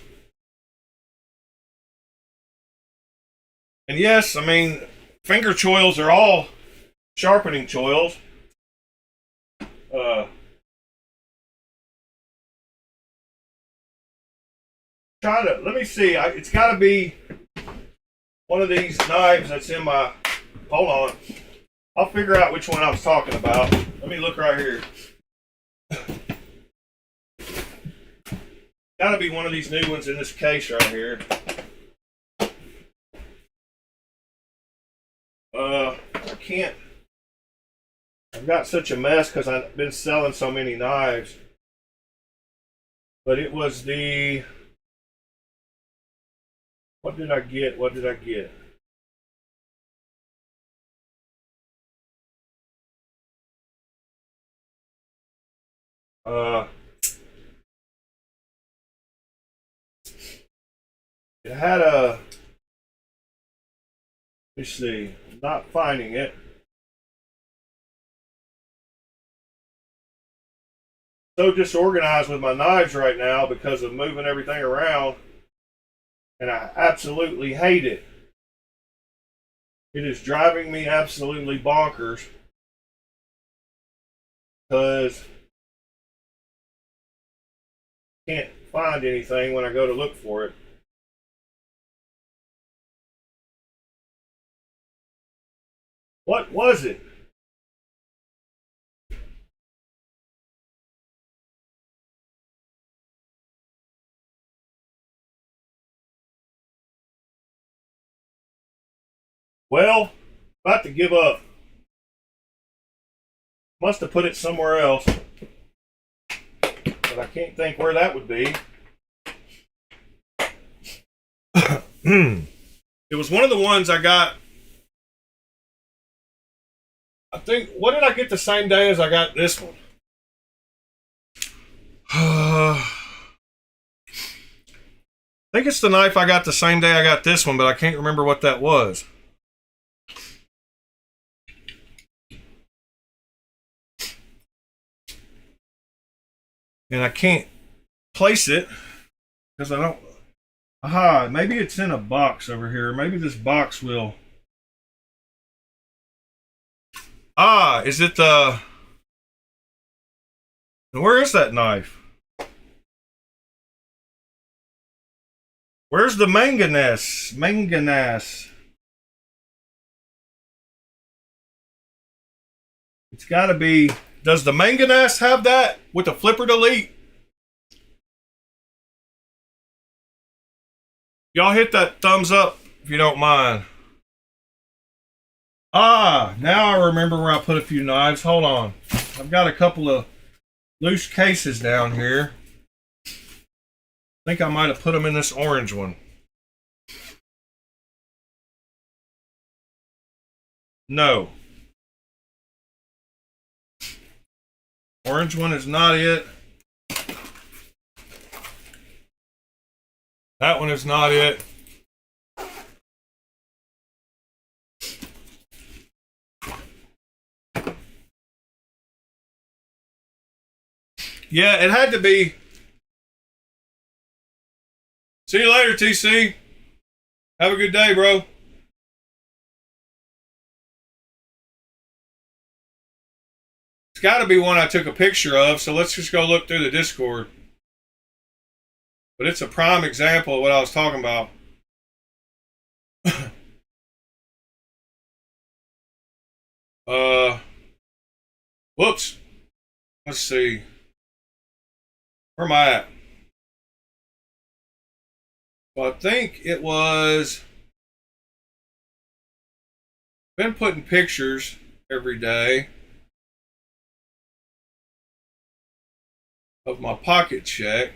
And yes, I mean, finger choils are all sharpening choils. Let me see. It's got to be one of these knives that's in my. Hold on. I'll figure out which one I was talking about. Let me look right here. Got to be one of these new ones in this case right here. I can't. I've got such a mess because I've been selling so many knives. But it was the. What did I get? What did I get? It had a. Let's see. I'm not finding it. So disorganized with my knives right now because of moving everything around, and I absolutely hate it. It is driving me absolutely bonkers because I can't find anything when I go to look for it. What was it? Well, about to give up. Must have put it somewhere else. But I can't think where that would be. It was one of the ones I got I think, what did I get the same day as I got this one? I think it's the knife I got the same day I got this one, but I can't remember what that was. And I can't place it because I don't. Aha, maybe it's in a box over here. Maybe this box will. Ah, is it the. Where is that knife? Where's the manganese? Manganese. It's got to be. Does the manganese have that with the flipper delete? Y'all hit that thumbs up if you don't mind. Ah, now I remember where I put a few knives. Hold on. I've got a couple of loose cases down here. I think I might have put them in this orange one. No. Orange one is not it. That one is not it. Yeah, it had to be. See you later, TC. Have a good day, bro. It's got to be one I took a picture of, so let's just go look through the Discord. But it's a prime example of what I was talking about. Whoops. Let's see. Where am I at? Well, I think it was. Been putting pictures every day of my pocket check.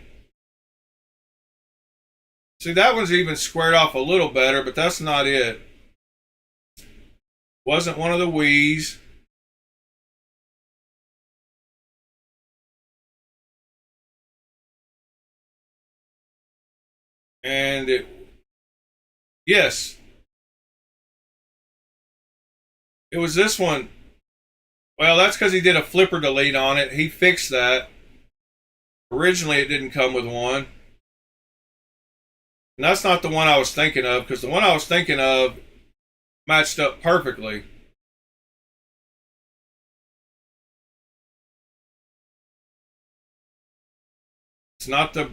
See, that one's even squared off a little better, but that's not it. Wasn't one of the Wii's. And it, yes, it was this one. Well, that's because he did a flipper delete on it. He fixed that. Originally, it didn't come with one. And that's not the one I was thinking of, because the one I was thinking of matched up perfectly. It's not the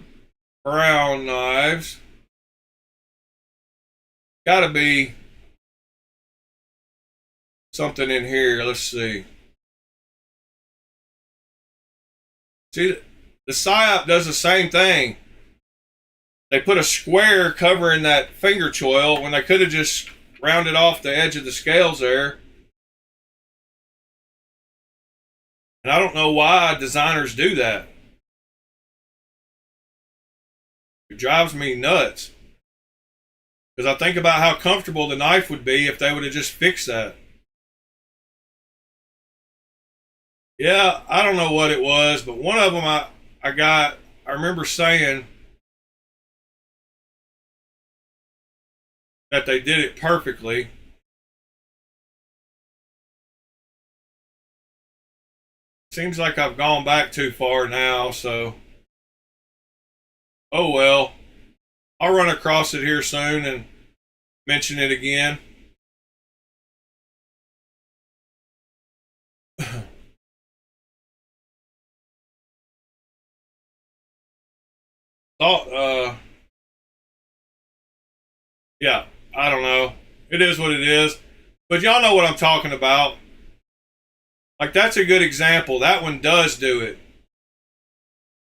brown knives. Gotta be something in here. Let's see. See, the PSYOP does the same thing. They put a square covering that finger choil when they could have just rounded off the edge of the scales there. And I don't know why designers do that. It drives me nuts. Because I think about how comfortable the knife would be if they would have just fixed that. Yeah, I don't know what it was, but one of them I remember saying that they did it perfectly. Seems like I've gone back too far now, so oh well. I'll run across it here soon and mention it again. Yeah, I don't know. It is what it is. But y'all know what I'm talking about. Like, that's a good example. That one does do it.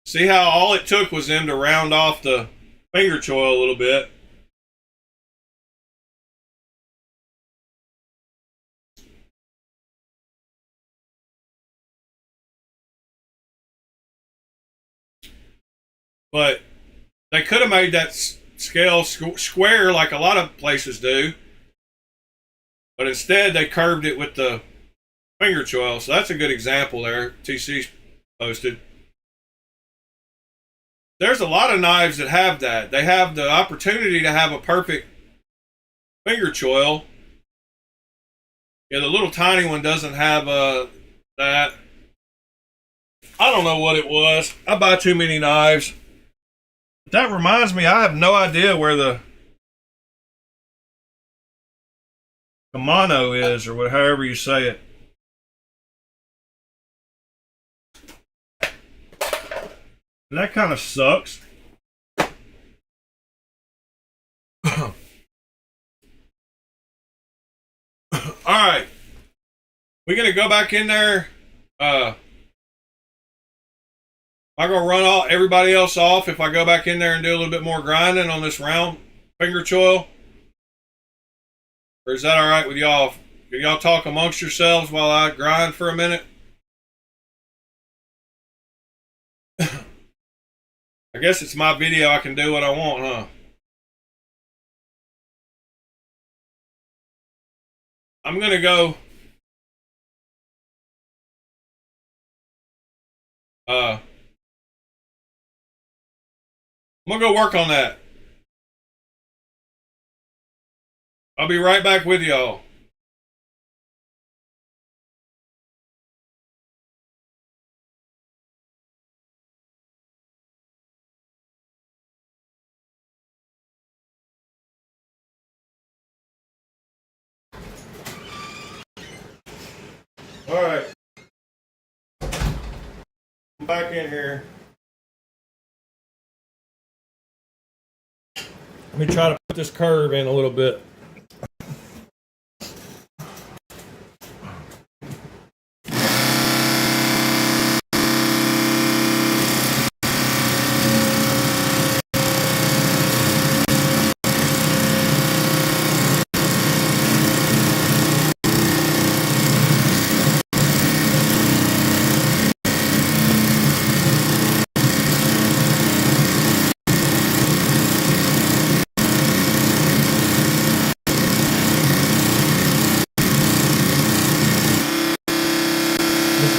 See how all it took was them to round off the finger choil a little bit. But they could have made that scale square like a lot of places do. But instead they curved it with the finger choil. So that's a good example there. TC posted. There's a lot of knives that have that. They have the opportunity to have a perfect finger choil. Yeah, the little tiny one doesn't have that. I don't know what it was. I buy too many knives. That reminds me, I have no idea where the Kamano is, or however you say it. And that kind of sucks. All right, we're gonna go back in there. I'm gonna run everybody else off if I go back in there and do a little bit more grinding on this round finger choil. Or is that all right with y'all? Can y'all talk amongst yourselves while I grind for a minute? I guess it's my video. I can do what I want, huh? I'm gonna go. I'm gonna go work on that. I'll be right back with y'all. All right. I'm back in here. Let me try to put this curve in a little bit.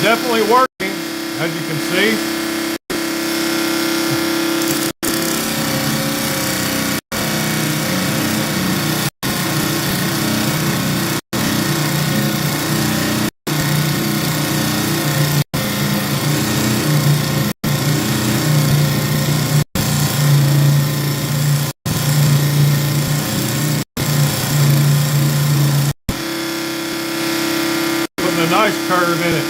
Definitely working, as you can see. Putting a nice curve in it.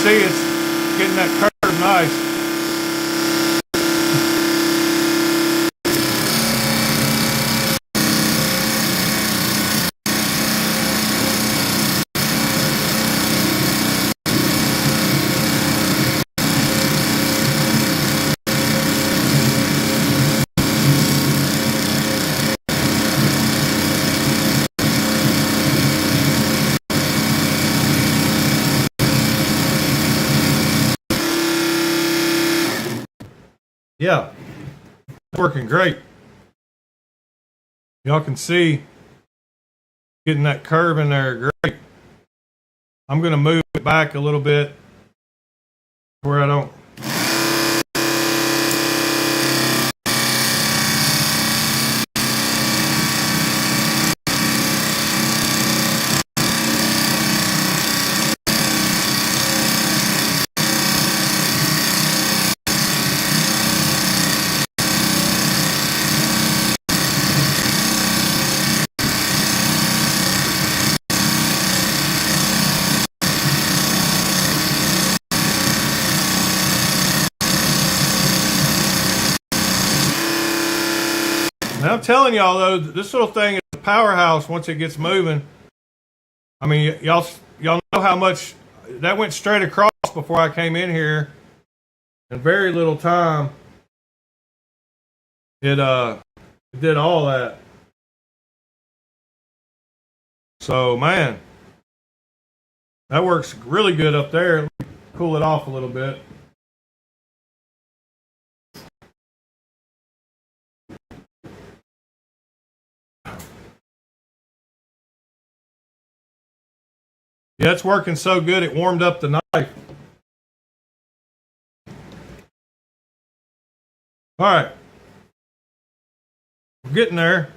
See, it's getting that curve nice. Yeah, it's working great. Y'all can see getting that curve in there great. I'm going to move it back a little bit where I don't. Now I'm telling y'all though, this little thing is a powerhouse once it gets moving. I mean, y'all know how much that went straight across before I came in here, in very little time, it did all that. So man, that works really good up there. Let me cool it off a little bit. Yeah, it's working so good it warmed up the knife. Alright. We're getting there.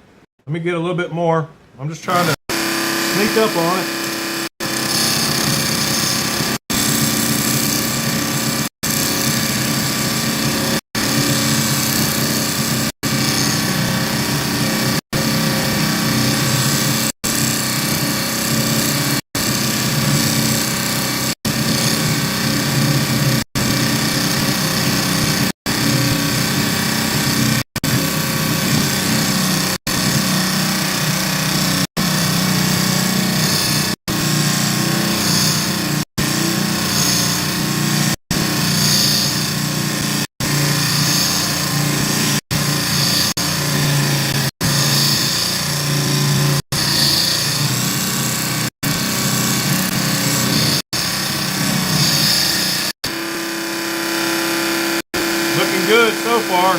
Let me get a little bit more. I'm just trying to sneak up on it. Looking good so far.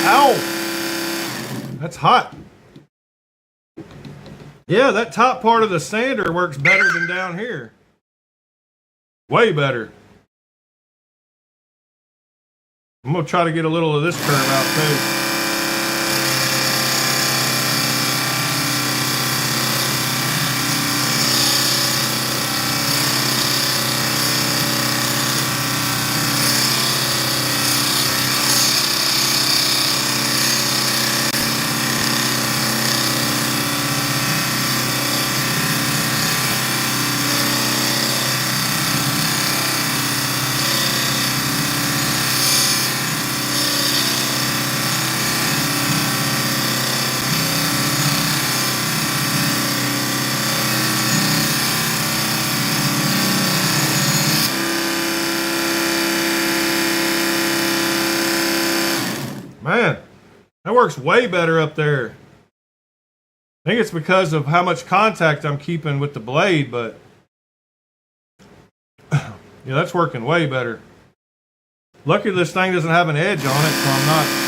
Ow! That's hot. Yeah, that top part of the sander works better than down here. Way better. I'm going to try to get a little of this curve out too. Man, that works way better up there. I think it's because of how much contact I'm keeping with the blade, but yeah, that's working way better. Lucky this thing doesn't have an edge on it, so I'm not...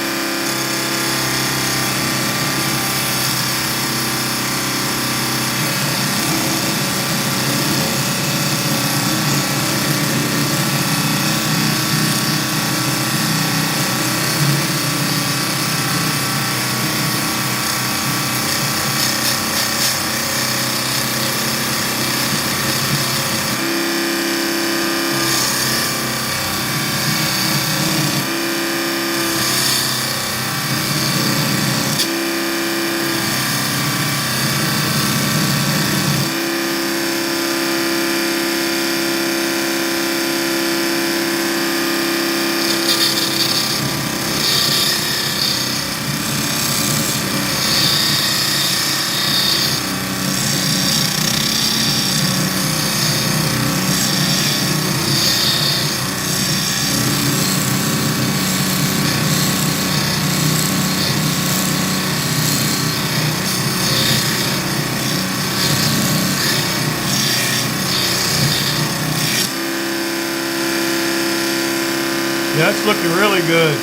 Yeah, it's looking really good.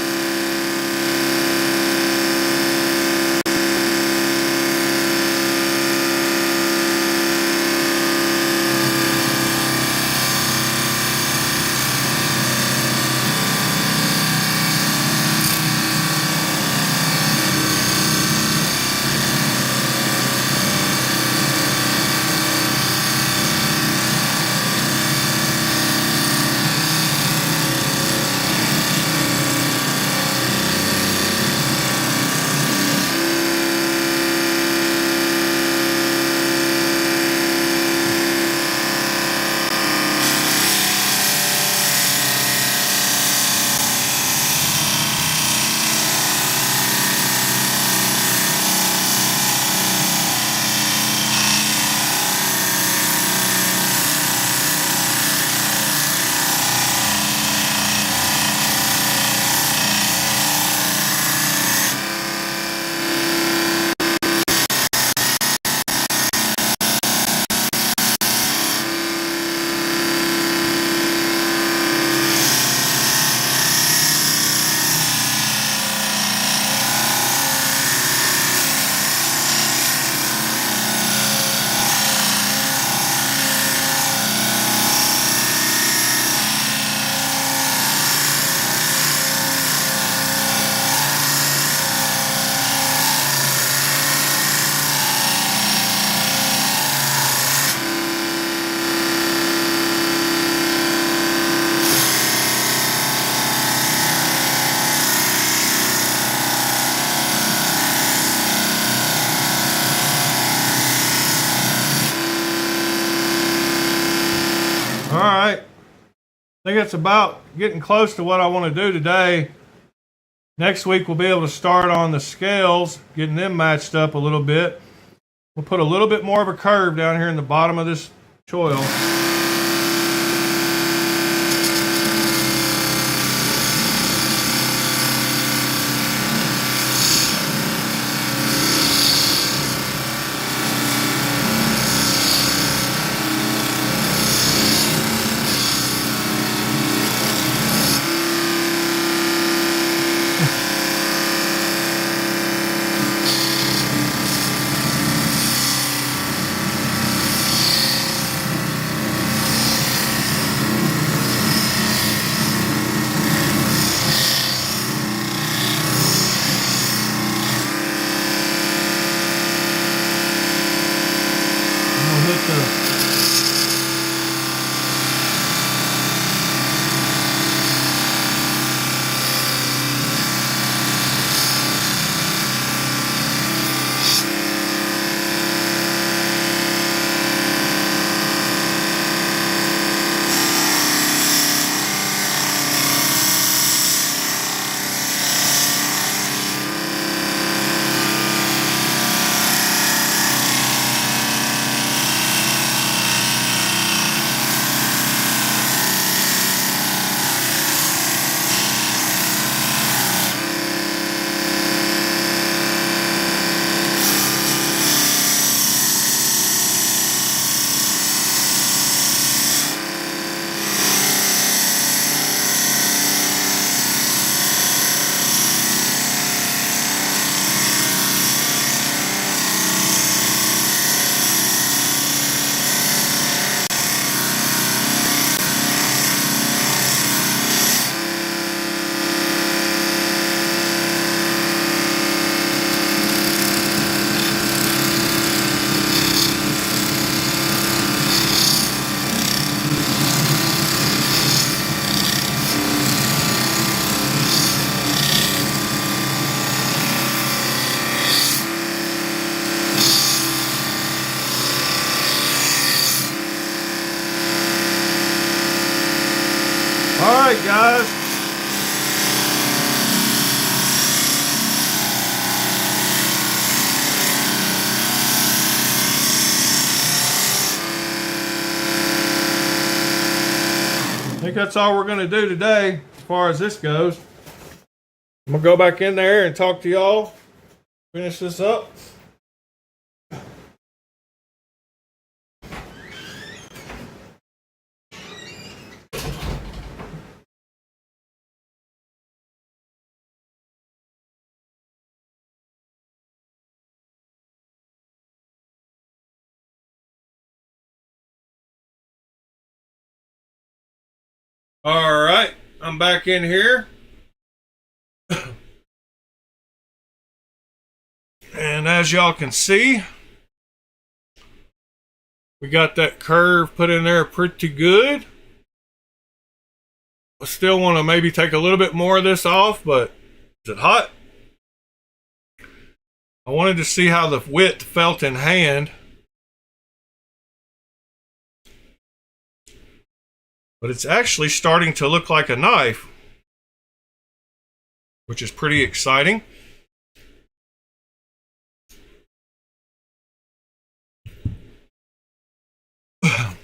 All right. I think that's about getting close to what I want to do today. Next week we'll be able to start on the scales, getting them matched up a little bit. We'll put a little bit more of a curve down here in the bottom of this choil. All right, guys. I think that's all we're going to do today as far as this goes. I'm going to go back in there and talk to y'all. Finish this up. All right, I'm back in here. And as y'all can see, we got that curve put in there pretty good. I still want to maybe take a little bit more of this off, but is it hot? I wanted to see how the width felt in hand. But it's actually starting to look like a knife, which is pretty exciting. I'm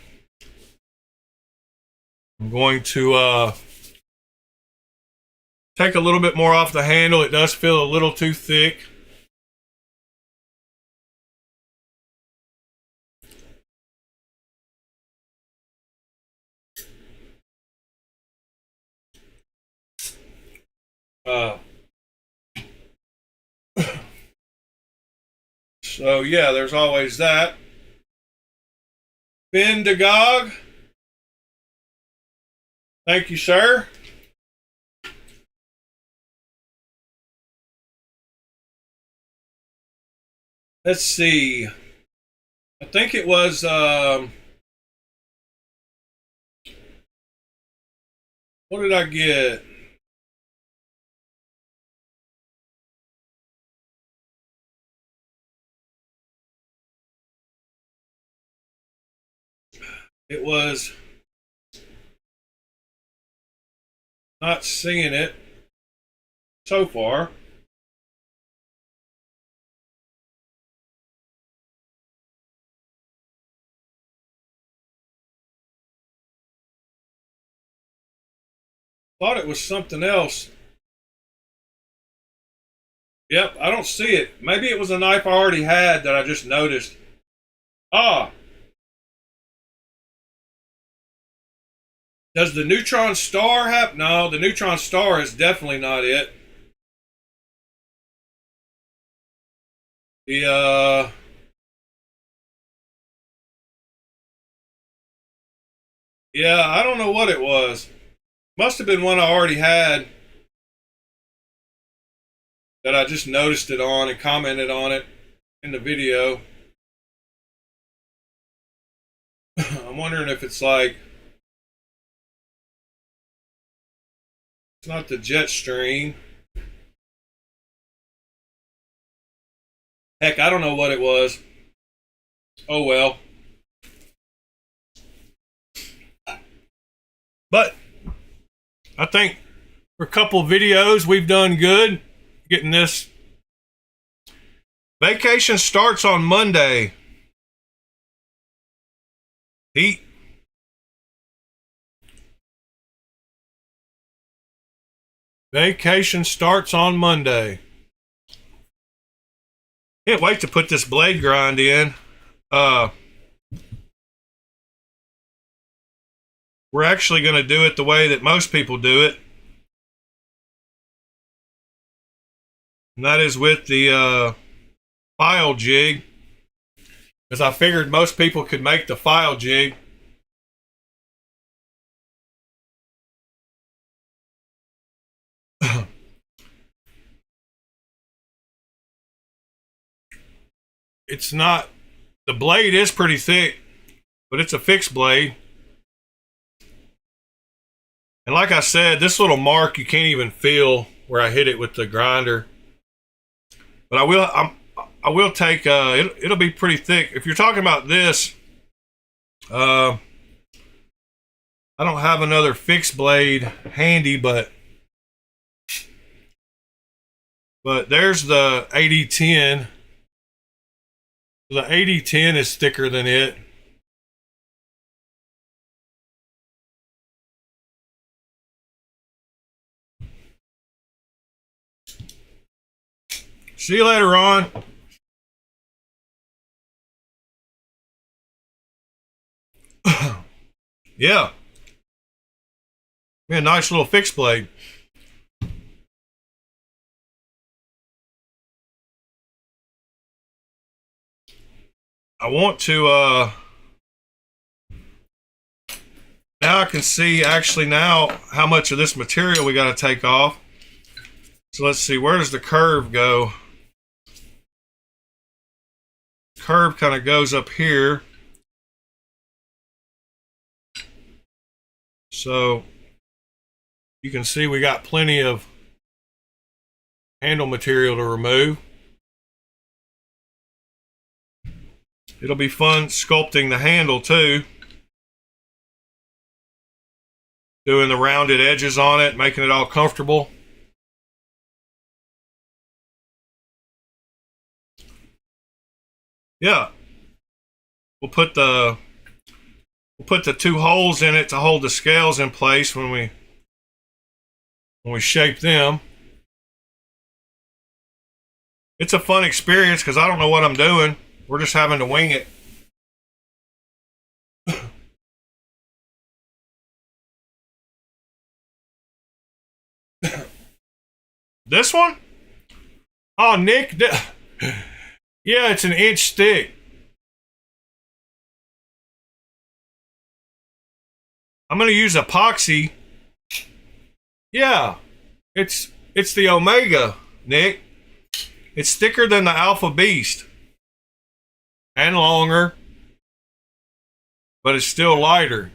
going to take a little bit more off the handle. It does feel a little too thick. So yeah, there's always that. Ben DeGog, thank you, sir. Let's see. I think it was what did I get? It was Not seeing it so far. Thought it was something else. Yep, I don't see it. Maybe it was a knife I already had that I just noticed. Ah. Does the neutron star have? No, the neutron star is definitely not it. The yeah, I don't know what it was. Must have been one I already had that I just noticed it on and commented on it in the video. I'm wondering if it's like, it's not the jet stream. Heck, I don't know what it was. Oh well. But I think for a couple of videos we've done good getting this. Vacation starts on Monday. Heat. Vacation starts on Monday. Can't wait to put this blade grind in. We're actually going to do it the way that most people do it. And that is with the file jig. Because I figured most people could make the file jig. It's not, the blade is pretty thick, but it's a fixed blade. And like I said, this little mark you can't even feel where I hit it with the grinder. But I will take, it'll be pretty thick. If you're talking about this, I don't have another fixed blade handy, but there's the 8010. The 8010 is thicker than it. See you later on. Yeah. Yeah, nice little fixed blade. I want to, now I can see actually now how much of this material we got to take off. So let's see, where does the curve go? Curve kind of goes up here. So you can see we got plenty of handle material to remove. It'll be fun sculpting the handle too. Doing the rounded edges on it, making it all comfortable. Yeah. We'll put the two holes in it to hold the scales in place when we shape them. It's a fun experience because I don't know what I'm doing. We're just having to wing it. This one? Oh, Nick. Yeah, it's an inch thick. I'm going to use epoxy. Yeah, it's the Omega, Nick. It's thicker than the Alpha Beast. And longer, but it's still lighter.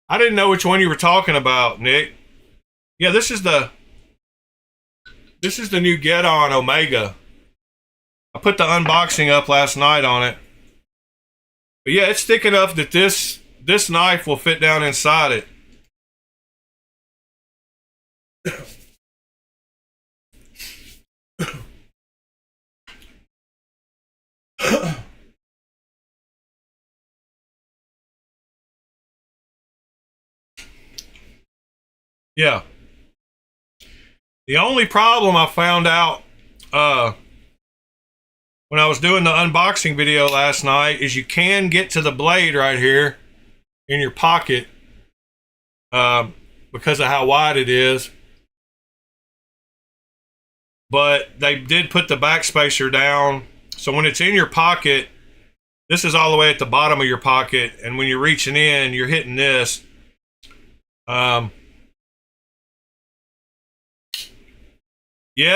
I didn't know which one you were talking about, Nick. Yeah, this is the new Get On Omega. I put the unboxing up last night on it. But yeah, it's thick enough that this knife will fit down inside it. Yeah. The only problem I found out when I was doing the unboxing video last night is you can get to the blade right here in your pocket because of how wide it is. But they did put the backspacer down, so when it's in your pocket, this is all the way at the bottom of your pocket, and when you're reaching in, you're hitting this. Yeah,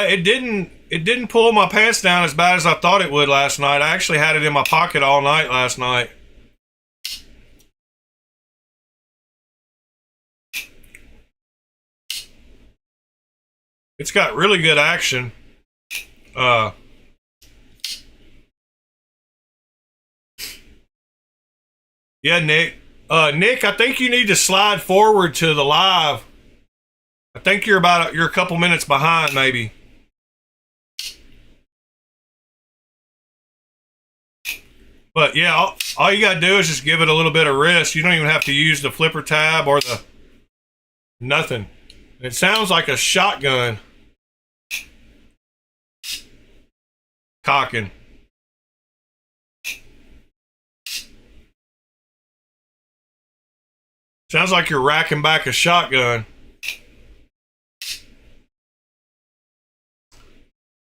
it didn't pull my pants down as bad as I thought it would last night. I actually had it in my pocket all night last night. It's got really good action. Yeah, Nick. Nick, I think you need to slide forward to the live. I think you're a couple minutes behind, maybe. But yeah, all you gotta do is just give it a little bit of wrist. You don't even have to use the flipper tab or the nothing. It sounds like a shotgun cocking. Sounds like you're racking back a shotgun.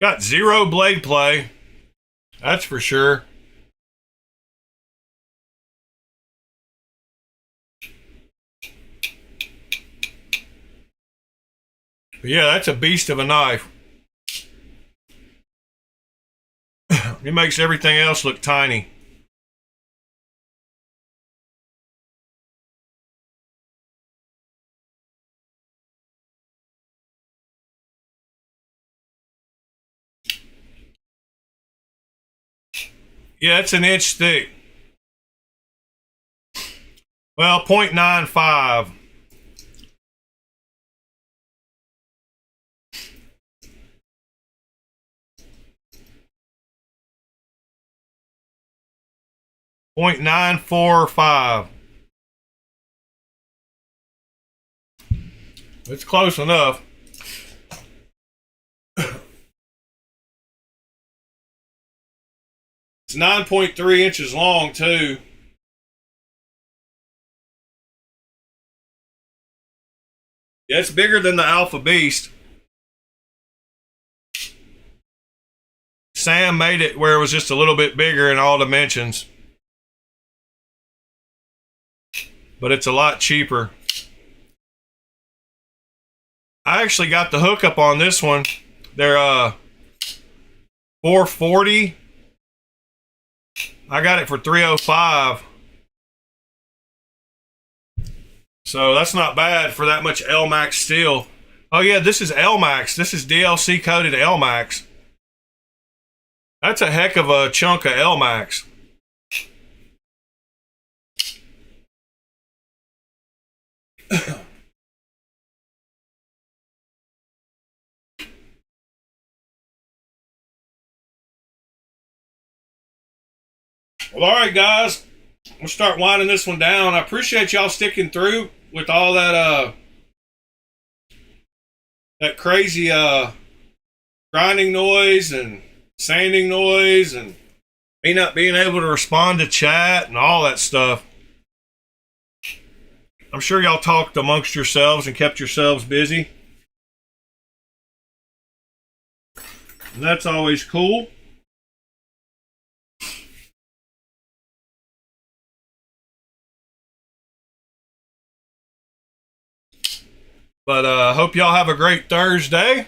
Got zero blade play, that's for sure. But yeah, that's a beast of a knife. It makes everything else look tiny. Yeah, it's an inch thick. Well, 0.95. .945. It's close enough. It's 9.3 inches long too. Yeah, it's bigger than the Alpha Beast. Sam made it where it was just a little bit bigger in all dimensions. But it's a lot cheaper. I actually got the hookup on this one. They're $440. I got it for $305. So that's not bad for that much LMAX steel. Oh yeah, this is LMAX. This is DLC coded LMAX. That's a heck of a chunk of LMAX. Well, all right, guys. We'll start winding this one down. I appreciate y'all sticking through with all that that crazy grinding noise and sanding noise and me not being able to respond to chat and all that stuff. I'm sure y'all talked amongst yourselves and kept yourselves busy. And that's always cool. But hope y'all have a great Thursday.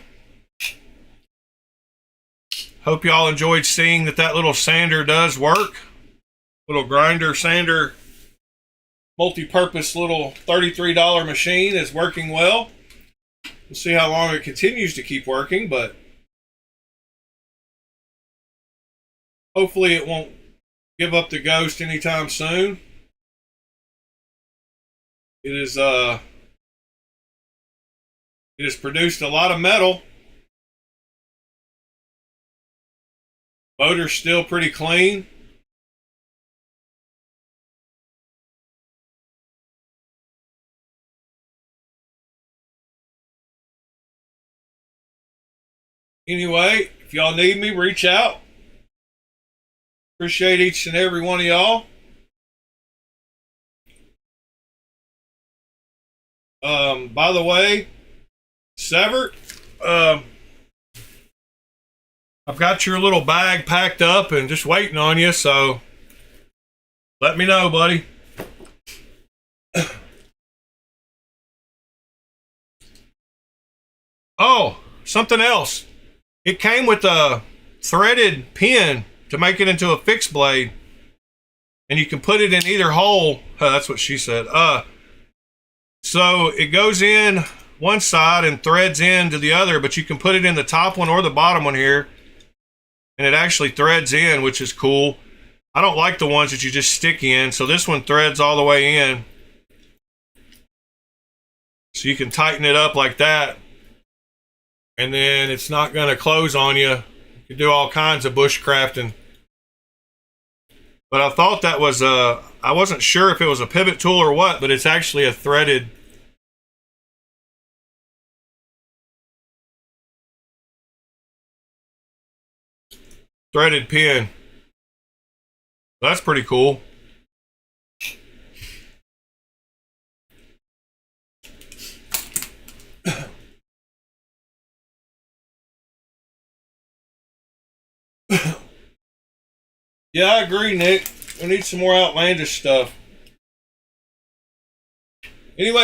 Hope y'all enjoyed seeing that little sander does work. Little grinder sander, multi-purpose little $33 machine is working well. We'll see how long it continues to keep working, but hopefully it won't give up the ghost anytime soon. It has produced a lot of metal. Motor's still pretty clean. Anyway, if y'all need me, reach out. Appreciate each and every one of y'all. By the way, Severed, I've got your little bag packed up and just waiting on you, so let me know, buddy. Oh, something else. It came with a threaded pin to make it into a fixed blade, and you can put it in either hole. That's what she said. So it goes in one side and threads into the other, but you can put it in the top one or the bottom one here, and it actually threads in, which is cool. I don't like the ones that you just stick in, so this one threads all the way in. So you can tighten it up like that, and then it's not going to close on you. You can do all kinds of bushcrafting. But I thought that was I wasn't sure if it was a pivot tool or what, but it's actually a threaded pin. That's pretty cool. Yeah, I agree, Nick. We need some more outlandish stuff. Anyway.